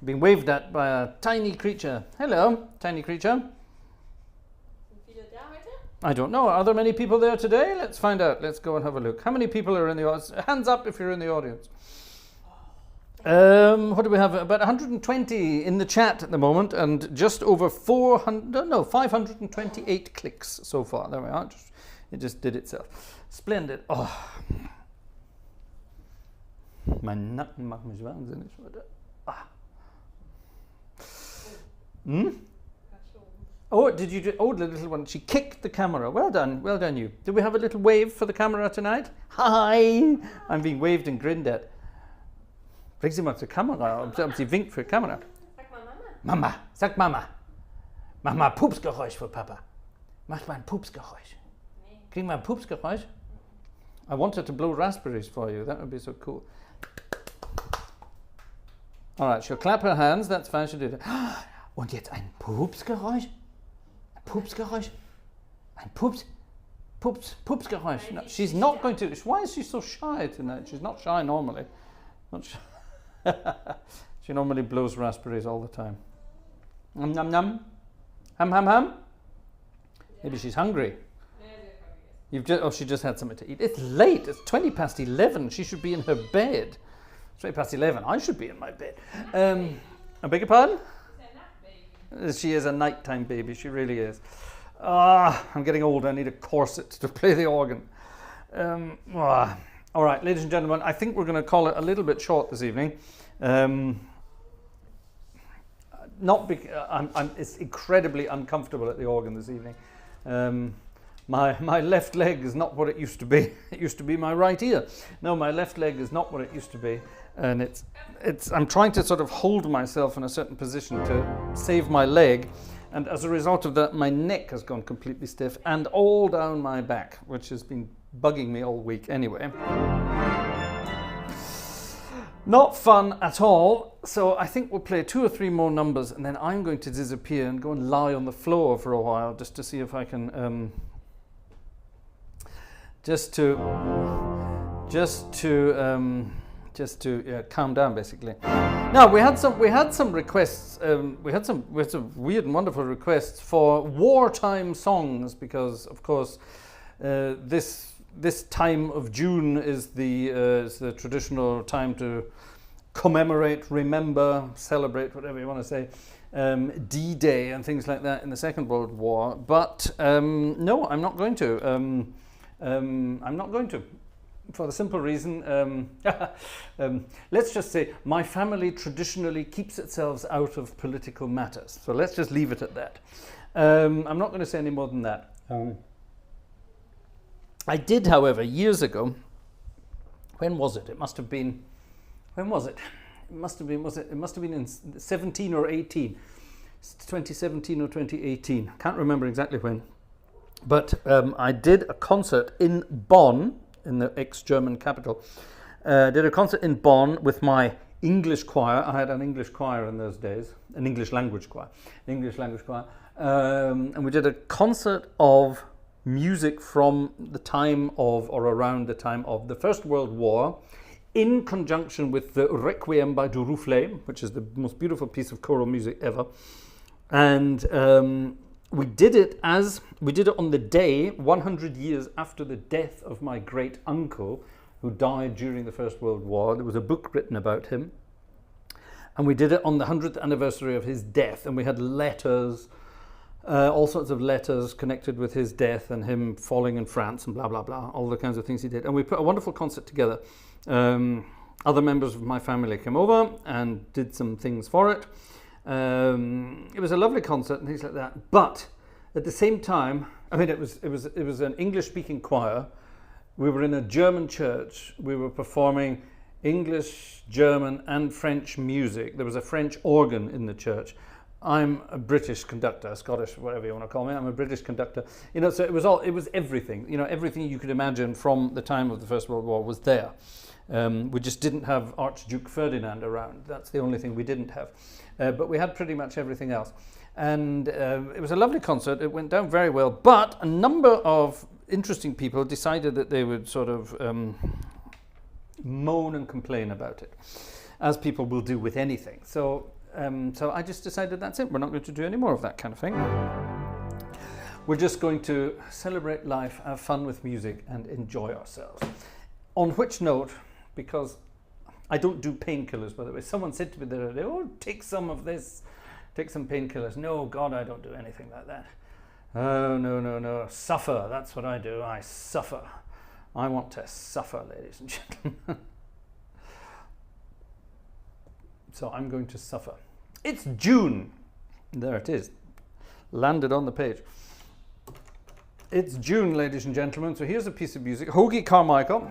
Being waved at by a tiny creature. Hello, tiny creature. I don't know. Are there many people there today? Let's find out. Let's go and have a look. How many people are in the audience? Hands up if you're in the audience. What do we have? About 120 in the chat at the moment, and just over 528 clicks so far. There we are. It just did itself. Splendid. Oh. Mein Nacken macht mich wahnsinnig. Ah. Oh, did you? Oh, the little one. She kicked the camera. Well done you. Did we have a little wave for the camera tonight? Hi. I'm being waved and grinned at. Bring sie mal zur Kamera. Sie winkt für Kamera. Sag mal Mama. Mama, sag Mama. Mach mal ein Pupsgeräusch für Papa. Mach mal ein Pupsgeräusch. Kriegen wir ein Pupsgeräusch? I wanted to blow raspberries for you. That would be so cool. All right, she'll clap her hands. That's fine. She'll do that. Und jetzt ein Pupsgeräusch. Ein Pupsgeräusch. Ein Pupsgeräusch. No, she's not going to. Why is she so shy tonight? She's not shy normally. Not shy. She normally blows raspberries all the time. Nom nom nom. Ham ham ham. Maybe she's hungry. She just had something to eat. It's late. It's 20 past 11. She should be in her bed. 20 past 11. I should be in my bed. I beg your pardon? She is a nighttime baby. She really is. I'm getting old. I need a corset to play the organ. All right, ladies and gentlemen, I think we're going to call it a little bit short this evening. It's incredibly uncomfortable at the organ this evening. My left leg is not what it used to be. It used to be my right ear. No, my left leg is not what it used to be, and I'm trying to sort of hold myself in a certain position to save my leg, and as a result of that, my neck has gone completely stiff and all down my back, which has been bugging me all week anyway. Not fun at all. So I think we'll play 2 or 3 more numbers, and then I'm going to disappear and go and lie on the floor for a while just to see if I can just to calm down, basically. Now we had some requests. We had some weird and wonderful requests for wartime songs, because of course this time of June is the traditional time to commemorate, remember, celebrate, whatever you want to say, D-Day and things like that in the Second World War. But no, I'm not going to. I'm not going to, for the simple reason, let's just say my family traditionally keeps itself out of political matters. So let's just leave it at that. I'm not going to say any more than that. I did, however, years ago. When was it? It must have been. When was it? It must have been. It must have been in 17 or 18. 2017 or 2018. I can't remember exactly when. But I did a concert in Bonn, in the ex-German capital. Did a concert in Bonn with my English choir. I had an English choir in those days, an English language choir. And we did a concert of music from the time of, or around the time of, the First World War, in conjunction with the Requiem by Duruflé, which is the most beautiful piece of choral music ever. And we did it on the day 100 years after the death of my great uncle, who died during the First World War. There was a book written about him, and we did it on the 100th anniversary of his death, and we had letters, all sorts of letters connected with his death and him falling in France and blah blah blah, all the kinds of things he did. And we put a wonderful concert together. Other members of my family came over and did some things for it. It was a lovely concert and things like that. But at the same time, I mean, it was an English-speaking choir. We were in a German church. We were performing English, German, and French music. There was a French organ in the church. I'm a British conductor, Scottish, whatever you want to call me. I'm a British conductor. You know, so it was everything. You know, everything you could imagine from the time of the First World War was there. We just didn't have Archduke Ferdinand around. That's the only thing we didn't have. But we had pretty much everything else. And it was a lovely concert. It went down very well. But a number of interesting people decided that they would sort of moan and complain about it, as people will do with anything. So I just decided that's it. We're not going to do any more of that kind of thing. We're just going to celebrate life, have fun with music, and enjoy ourselves. On which note, because I don't do painkillers, by the way. Someone said to me the other day, oh, take some of this, take some painkillers. No, God, I don't do anything like that. Oh, no. Suffer, that's what I do. I suffer. I want to suffer, ladies and gentlemen. So I'm going to suffer. It's June. There it is. Landed on the page. It's June, ladies and gentlemen. So here's a piece of music. Hoagie Carmichael.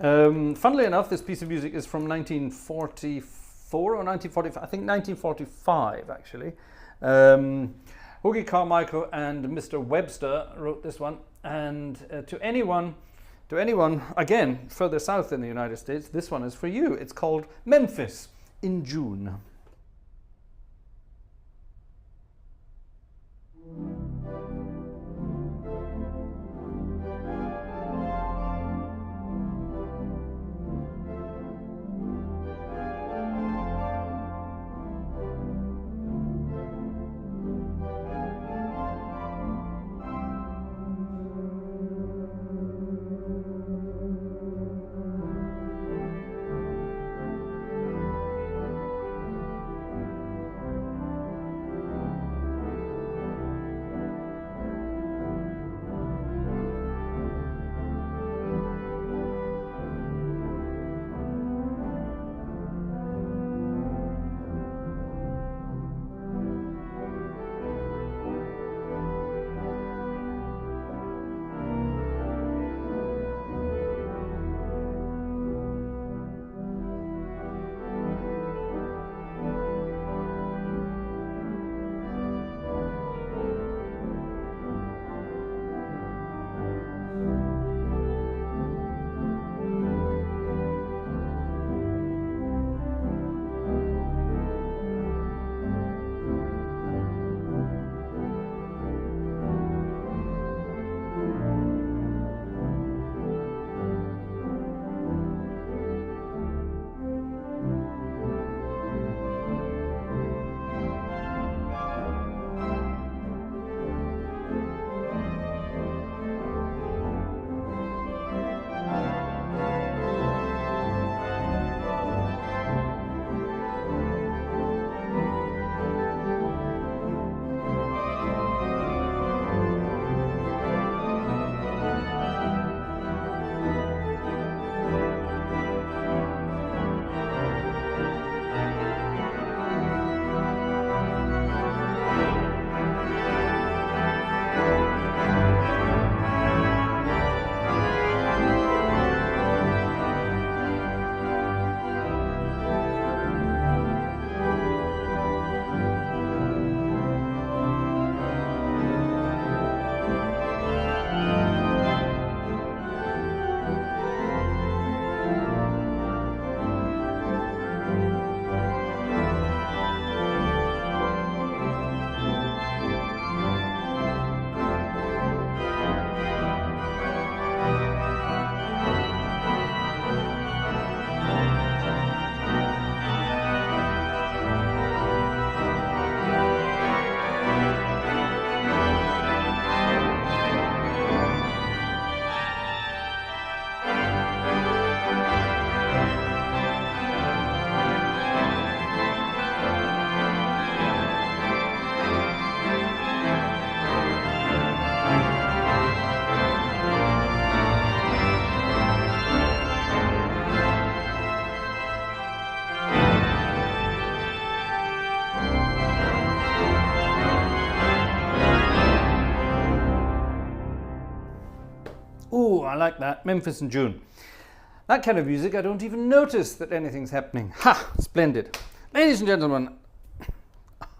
Funnily enough, this piece of music is from 1944 or 1945. I think 1945, actually. Hoagie Carmichael and Mr. Webster wrote this one. And to anyone, again, further south in the United States, this one is for you. It's called Memphis in June. Ooh, I like that. Memphis in June. That kind of music, I don't even notice that anything's happening. Ha! Splendid. Ladies and gentlemen,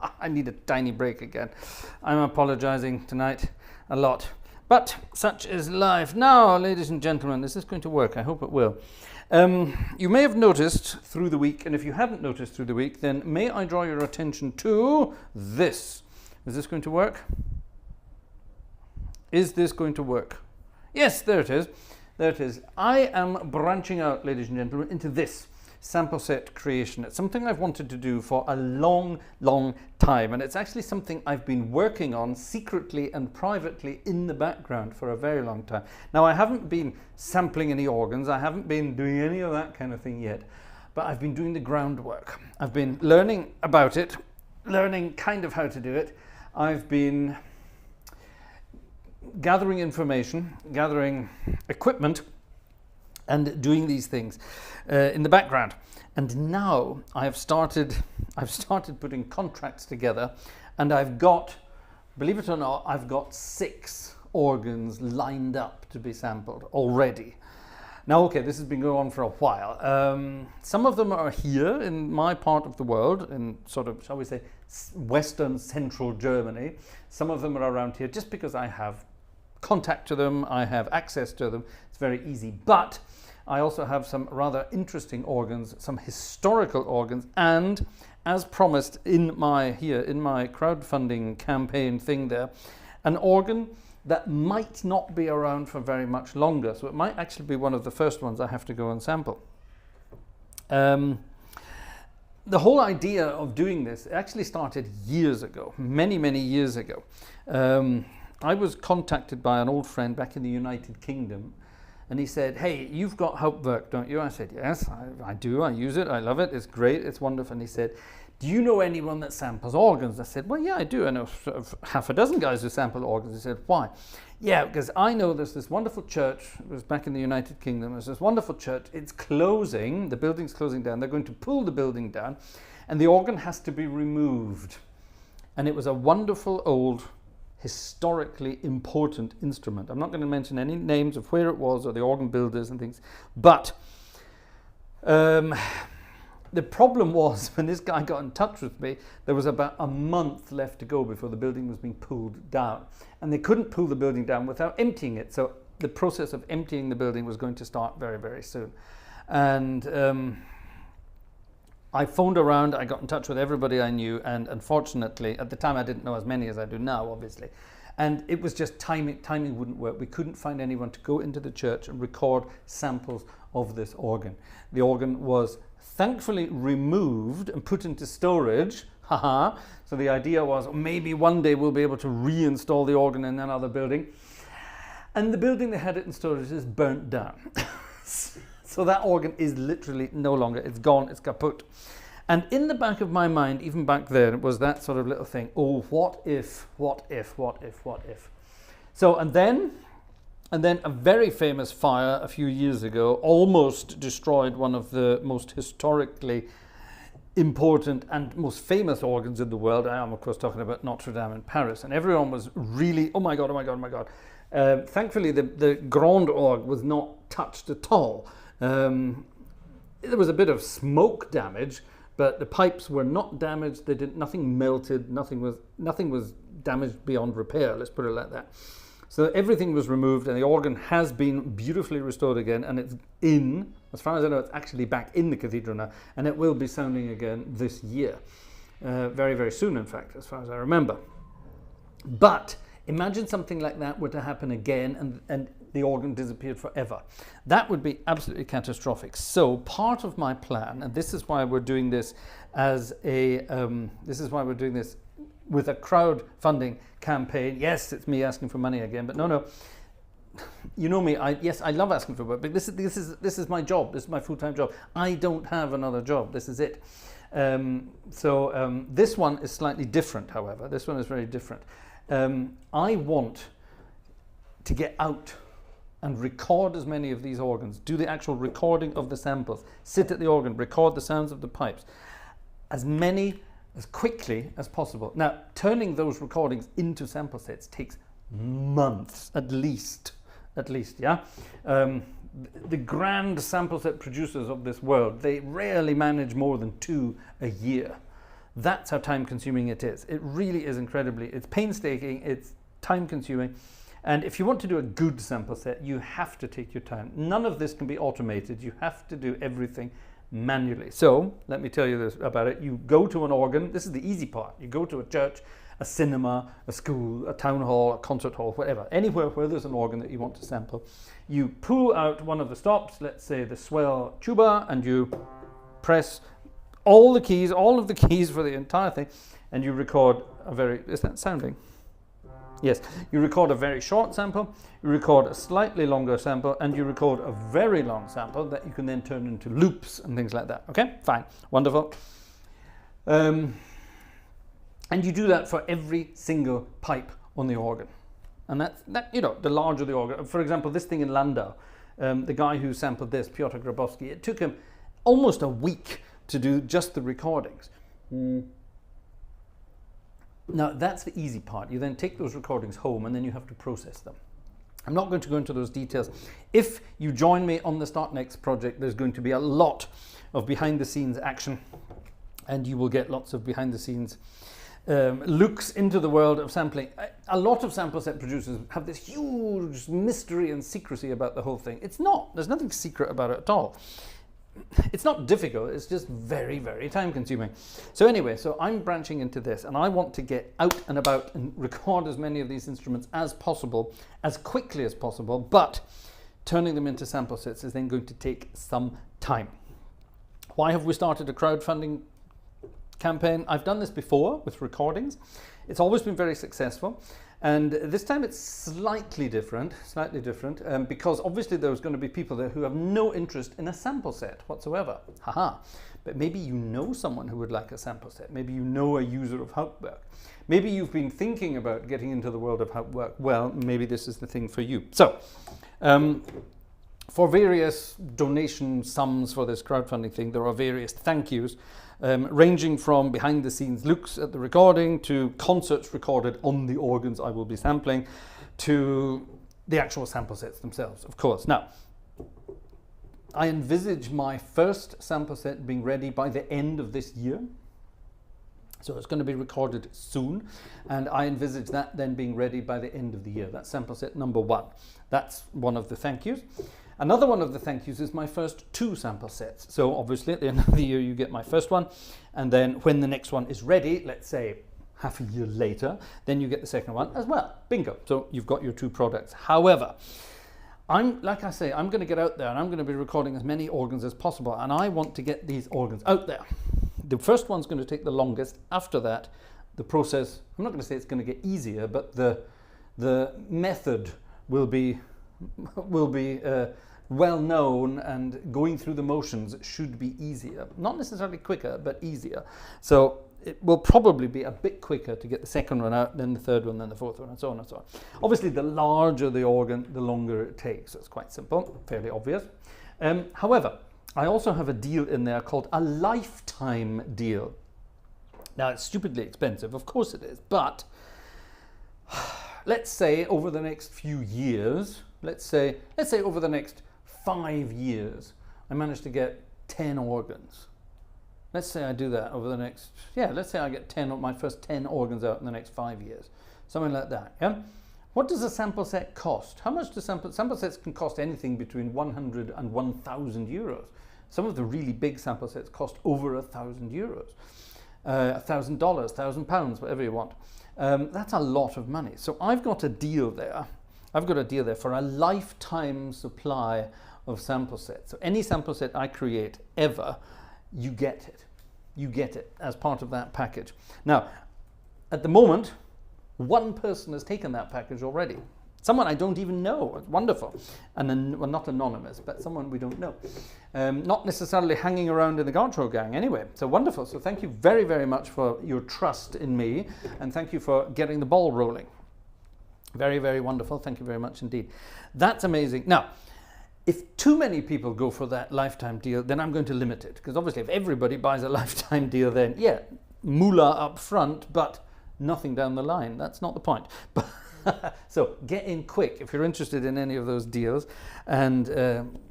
I need a tiny break again. I'm apologizing tonight a lot. But such is life. Now, ladies and gentlemen, is this going to work? I hope it will. You may have noticed through the week, and if you haven't noticed through the week, then may I draw your attention to this. Is this going to work? Is this going to work? Yes, there it is. There it is. I am branching out, ladies and gentlemen, into this sample set creation. It's something I've wanted to do for a long, long time, and it's actually something I've been working on secretly and privately in the background for a very long time. Now, I haven't been sampling any organs, I haven't been doing any of that kind of thing yet, but I've been doing the groundwork. I've been learning about it, learning kind of how to do it. I've been gathering information, gathering equipment, and doing these things in the background. And now I've started putting contracts together, and I've got, believe it or not, I've got 6 organs lined up to be sampled already. Now, okay, this has been going on for a while. Some of them are here in my part of the world, in sort of, shall we say, western central Germany. Some of them are around here just because I have contact to them, I have access to them. It's very easy. But I also have some rather interesting organs, some historical organs, and as promised in my crowdfunding campaign thing there, an organ that might not be around for very much longer. So it might actually be one of the first ones I have to go and sample. The whole idea of doing this actually started years ago, many, many years ago. I was contacted by an old friend back in the United Kingdom, and he said, "Hey, you've got Hauptwerk, don't you?" I said, "Yes, I do. I use it. I love it. It's great. It's wonderful." And he said, "Do you know anyone that samples organs?" I said, "Well, yeah, I do. I know sort of half a dozen guys who sample organs." He said, "Why?" "Yeah, because I know there's this wonderful church." It was back in the United Kingdom. There's this wonderful church. It's closing. The building's closing down. They're going to pull the building down, and the organ has to be removed. And it was a wonderful old, historically important instrument. I'm not going to mention any names of where it was or the organ builders and things, but the problem was when this guy got in touch with me, there was about a month left to go before the building was being pulled down, and they couldn't pull the building down without emptying it. So the process of emptying the building was going to start very, very soon. And I phoned around, I got in touch with everybody I knew, and unfortunately, at the time I didn't know as many as I do now, obviously. And it was just timing wouldn't work. We couldn't find anyone to go into the church and record samples of this organ. The organ was thankfully removed and put into storage. Haha. So the idea was maybe one day we'll be able to reinstall the organ in another building. And the building they had it in storage is burnt down. So that organ is literally no longer, it's gone, it's kaput. And in the back of my mind, even back then, was that sort of little thing, oh, what if? So, and then a very famous fire a few years ago almost destroyed one of the most historically important and most famous organs in the world. I am, of course, talking about Notre Dame in Paris. And everyone was really, oh my God. Thankfully, the Grand Orgue was not touched at all. There was a bit of smoke damage, but the pipes were not damaged. Nothing melted. Nothing was damaged beyond repair. Let's put it like that. So everything was removed, and the organ has been beautifully restored again, and it's in, as far as I know, it's actually back in the cathedral now, and it will be sounding again this year, very, very soon, in fact, as far as I remember. But imagine something like that were to happen again, and the organ disappeared forever. That would be absolutely catastrophic. So part of my plan, and this is why we're doing this with a crowdfunding campaign. Yes, it's me asking for money again, but no. You know me. I love asking for work, but this is my job. This is my full-time job. I don't have another job. This is it. This one is slightly different. However, this one is very different. I want to get out and record as many of these organs, do the actual recording of the samples, sit at the organ, record the sounds of the pipes, as quickly as possible. Now, turning those recordings into sample sets takes months, at least, yeah? The grand sample set producers of this world, they rarely manage more than 2 a year. That's how time consuming it is. It really is incredibly, it's painstaking, it's time consuming. And if you want to do a good sample set, you have to take your time. None of this can be automated. You have to do everything manually. So let me tell you this about it. You go to an organ. This is the easy part. You go to a church, a cinema, a school, a town hall, a concert hall, whatever, anywhere where there's an organ that you want to sample. You pull out one of the stops, let's say the swell tuba, and you press all of the keys for the entire thing, and you record a very, is that sounding? Yes, you record a very short sample, you record a slightly longer sample, and you record a very long sample that you can then turn into loops and things like that. Okay, fine, wonderful. And you do that for every single pipe on the organ. And that, you know, the larger the organ. For example, this thing in Landau, the guy who sampled this, Piotr Grabowski, it took him almost a week to do just the recordings. Now, that's the easy part. You then take those recordings home and then you have to process them. I'm not going to go into those details. If you join me on the Start Next project, there's going to be a lot of behind-the-scenes action, and you will get lots of behind-the-scenes looks into the world of sampling. A lot of sample set producers have this huge mystery and secrecy about the whole thing. It's not. There's nothing secret about it at all. It's not difficult, it's just very, very time consuming. So anyway, so I'm branching into this, and I want to get out and about and record as many of these instruments as possible, as quickly as possible, but turning them into sample sets is then going to take some time. Why have we started a crowdfunding campaign? I've done this before with recordings. It's always been very successful. And this time it's slightly different, because obviously there's going to be people there who have no interest in a sample set whatsoever. Haha. But maybe you know someone who would like a sample set. Maybe you know a user of Hauptwerk. Maybe you've been thinking about getting into the world of Hauptwerk. Well, maybe this is the thing for you. So, for various donation sums for this crowdfunding thing, there are various thank yous. Ranging from behind-the-scenes looks at the recording to concerts recorded on the organs I will be sampling to the actual sample sets themselves, of course. Now, I envisage my first sample set being ready by the end of this year. So it's going to be recorded soon, and I envisage that then being ready by the end of the year. That's sample set number 1. That's one of the thank yous. Another one of the thank yous is my first 2 sample sets. So obviously at the end of the year you get my first one, and then when the next one is ready, let's say half a year later, then you get the second one as well. Bingo. So you've got your 2 products. However, like I say, I'm going to get out there and I'm going to be recording as many organs as possible, and I want to get these organs out there. The first one's going to take the longest. After that, the process, I'm not going to say it's going to get easier, but the method will be well known, and going through the motions should be easier. Not necessarily quicker, but easier. So it will probably be a bit quicker to get the second one out, then the third one, then the fourth one, and so on and so on. Obviously, the larger the organ, the longer it takes. It's quite simple, fairly obvious. However, I also have a deal in there called a lifetime deal. Now, it's stupidly expensive, of course it is, but let's say over the next few years, let's say over the next 5 years, I managed to get 10 organs. Let's say I do that over the next, let's say I get my first 10 organs out in the next 5 years. Something like that, yeah? What does a sample set cost? How much do sample sets can cost anything between 100 and 1,000 euros. Some of the really big sample sets cost over 1,000 euros. $1,000, £1,000, whatever you want. That's a lot of money. So I've got a deal there. I've got a deal there for a lifetime supply of sample sets. So any sample set I create ever, you get it. You get it as part of that package. Now, at the moment, one person has taken that package already. Someone I don't even know. It's wonderful. And then, well, not anonymous, but someone we don't know. Not necessarily hanging around in the Gartshore gang anyway. So wonderful. So thank you very, very much for your trust in me, and thank you for getting the ball rolling. Very, very wonderful. Thank you very much indeed. That's amazing. Now, if too many people go for that lifetime deal, then I'm going to limit it. Because obviously if everybody buys a lifetime deal, then moolah up front, but nothing down the line. That's not the point. So get in quick if you're interested in any of those deals, and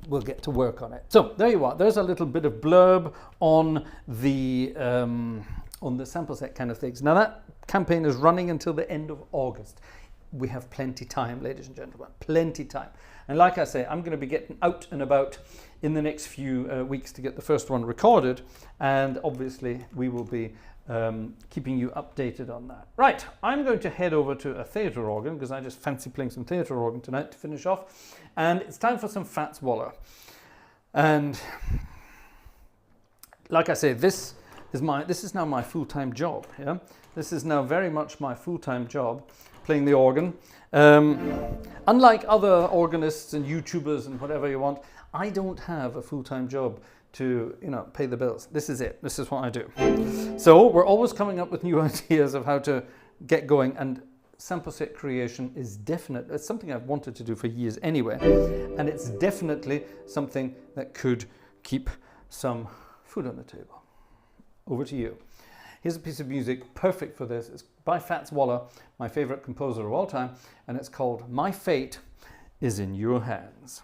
we'll get to work on it. So there you are. There's a little bit of blurb on the on the sample set kind of things. Now that campaign is running until the end of August. We have plenty time, ladies and gentlemen, plenty time. And like I say, I'm going to be getting out and about in the next few weeks to get the first one recorded. And obviously we will be keeping you updated on that. Right, I'm going to head over to a theatre organ because I just fancy playing some theatre organ tonight to finish off. And it's time for some Fats Waller. And like I say, this is now my full-time job. Yeah, this is now very much my full-time job, playing the organ. Unlike other organists and YouTubers and whatever you want, I don't have a full-time job to, you know, pay the bills. This is it. This is what I do. So we're always coming up with new ideas of how to get going, and sample set creation is definite. It's something I've wanted to do for years anyway, and it's definitely something that could keep some food on the table. Over to you. Here's a piece of music perfect for this. It's by Fats Waller, my favorite composer of all time, and it's called My Fate is in Your Hands.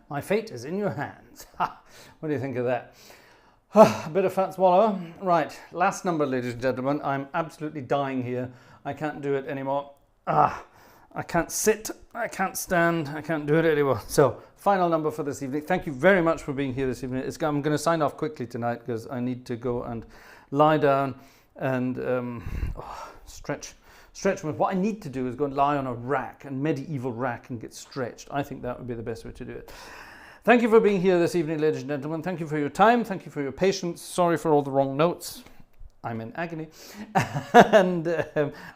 My fate is in your hands. Ha! What do you think of that? A bit of Fats Waller. Right, last number, ladies and gentlemen. I'm absolutely dying here. I can't do it anymore. I can't sit, I can't stand, I can't do it anymore. So, final number for this evening. Thank you very much for being here this evening. I'm going to sign off quickly tonight because I need to go and lie down and stretch. What I need to do is go and lie on a rack, a medieval rack, and get stretched. I think that would be the best way to do it. Thank you for being here this evening, ladies and gentlemen. Thank you for your time. Thank you for your patience. Sorry for all the wrong notes. I'm in agony. And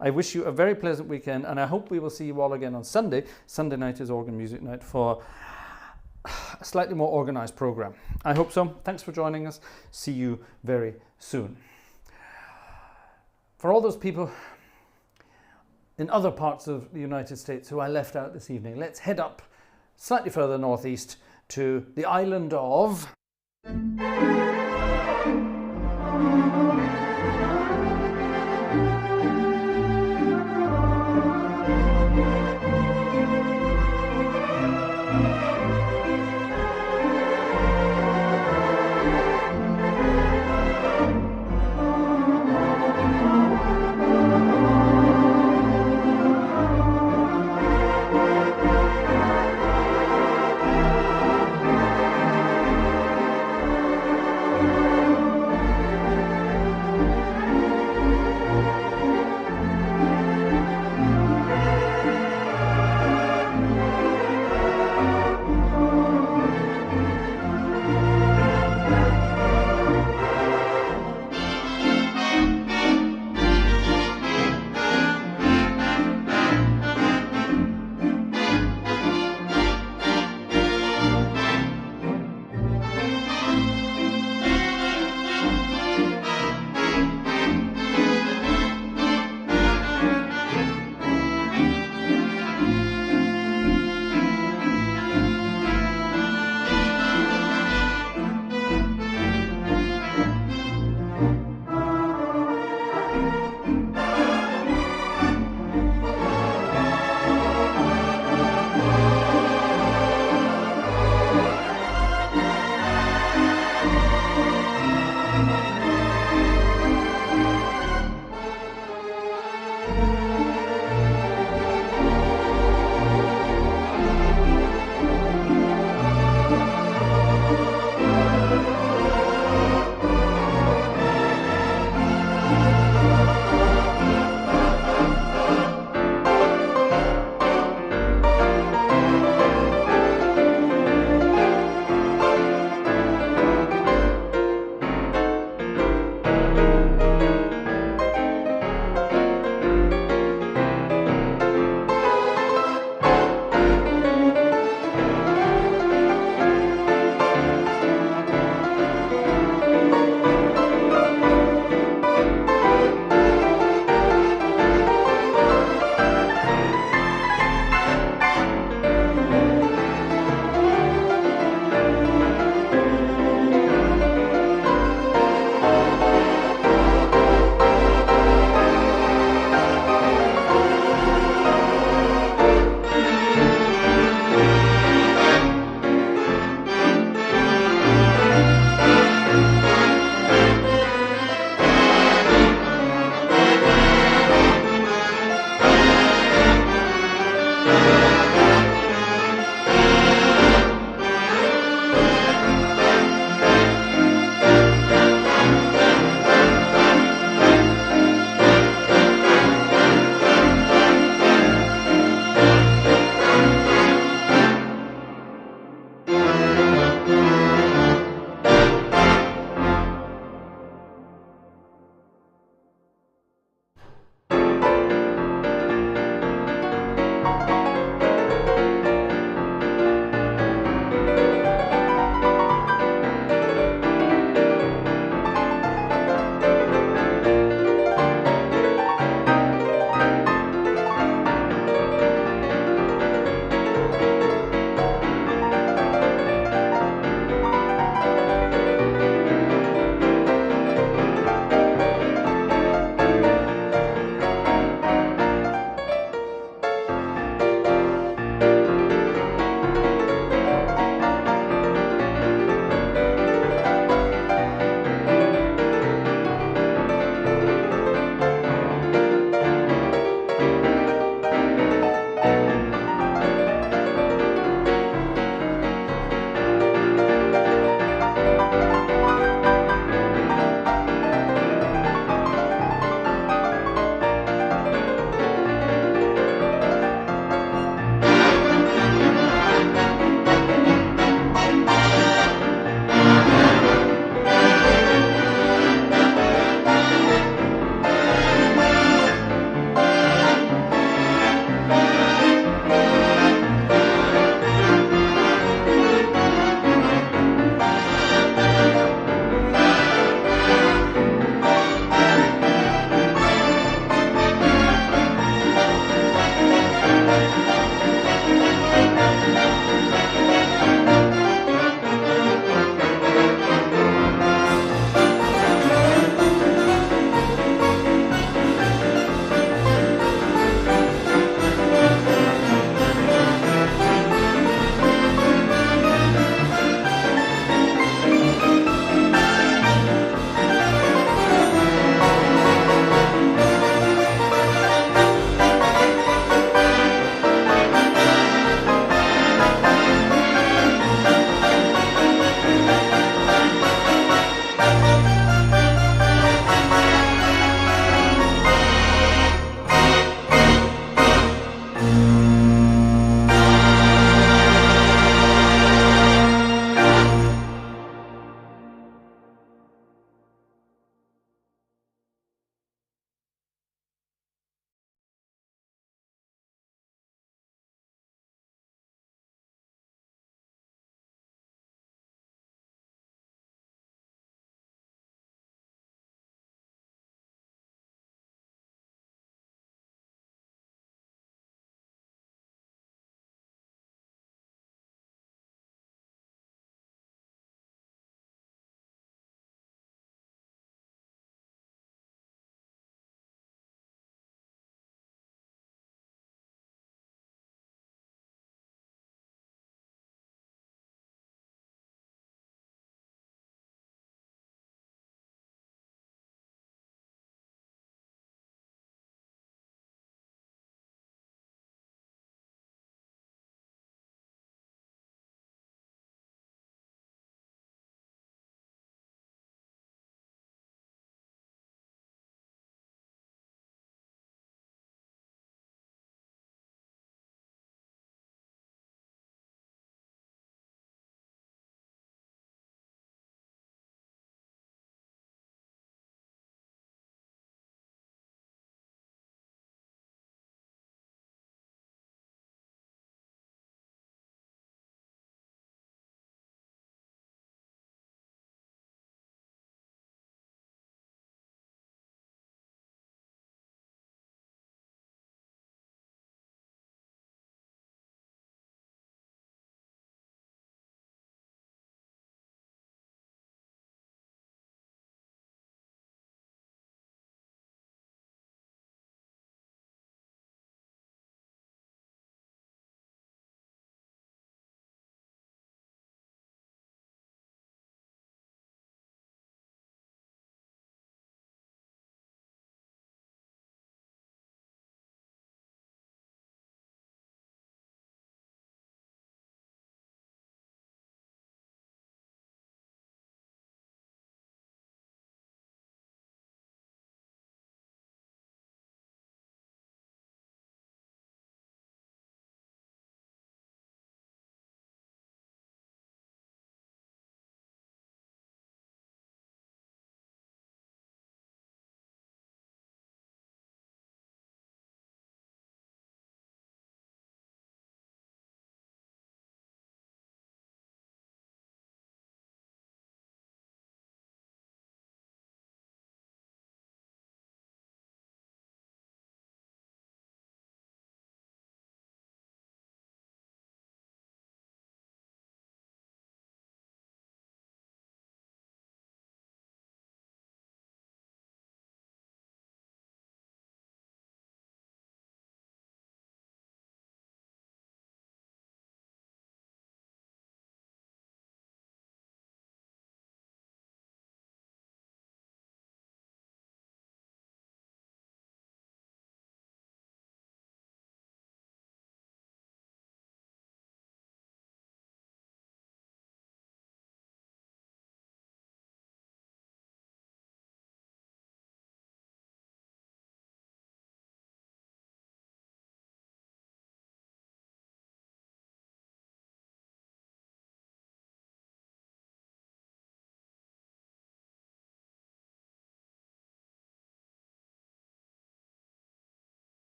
I wish you a very pleasant weekend. And I hope we will see you all again on Sunday. Sunday night is organ music night for a slightly more organized program. I hope so. Thanks for joining us. See you very soon. For all those people in other parts of the United States who I left out this evening, let's head up slightly further northeast to the island of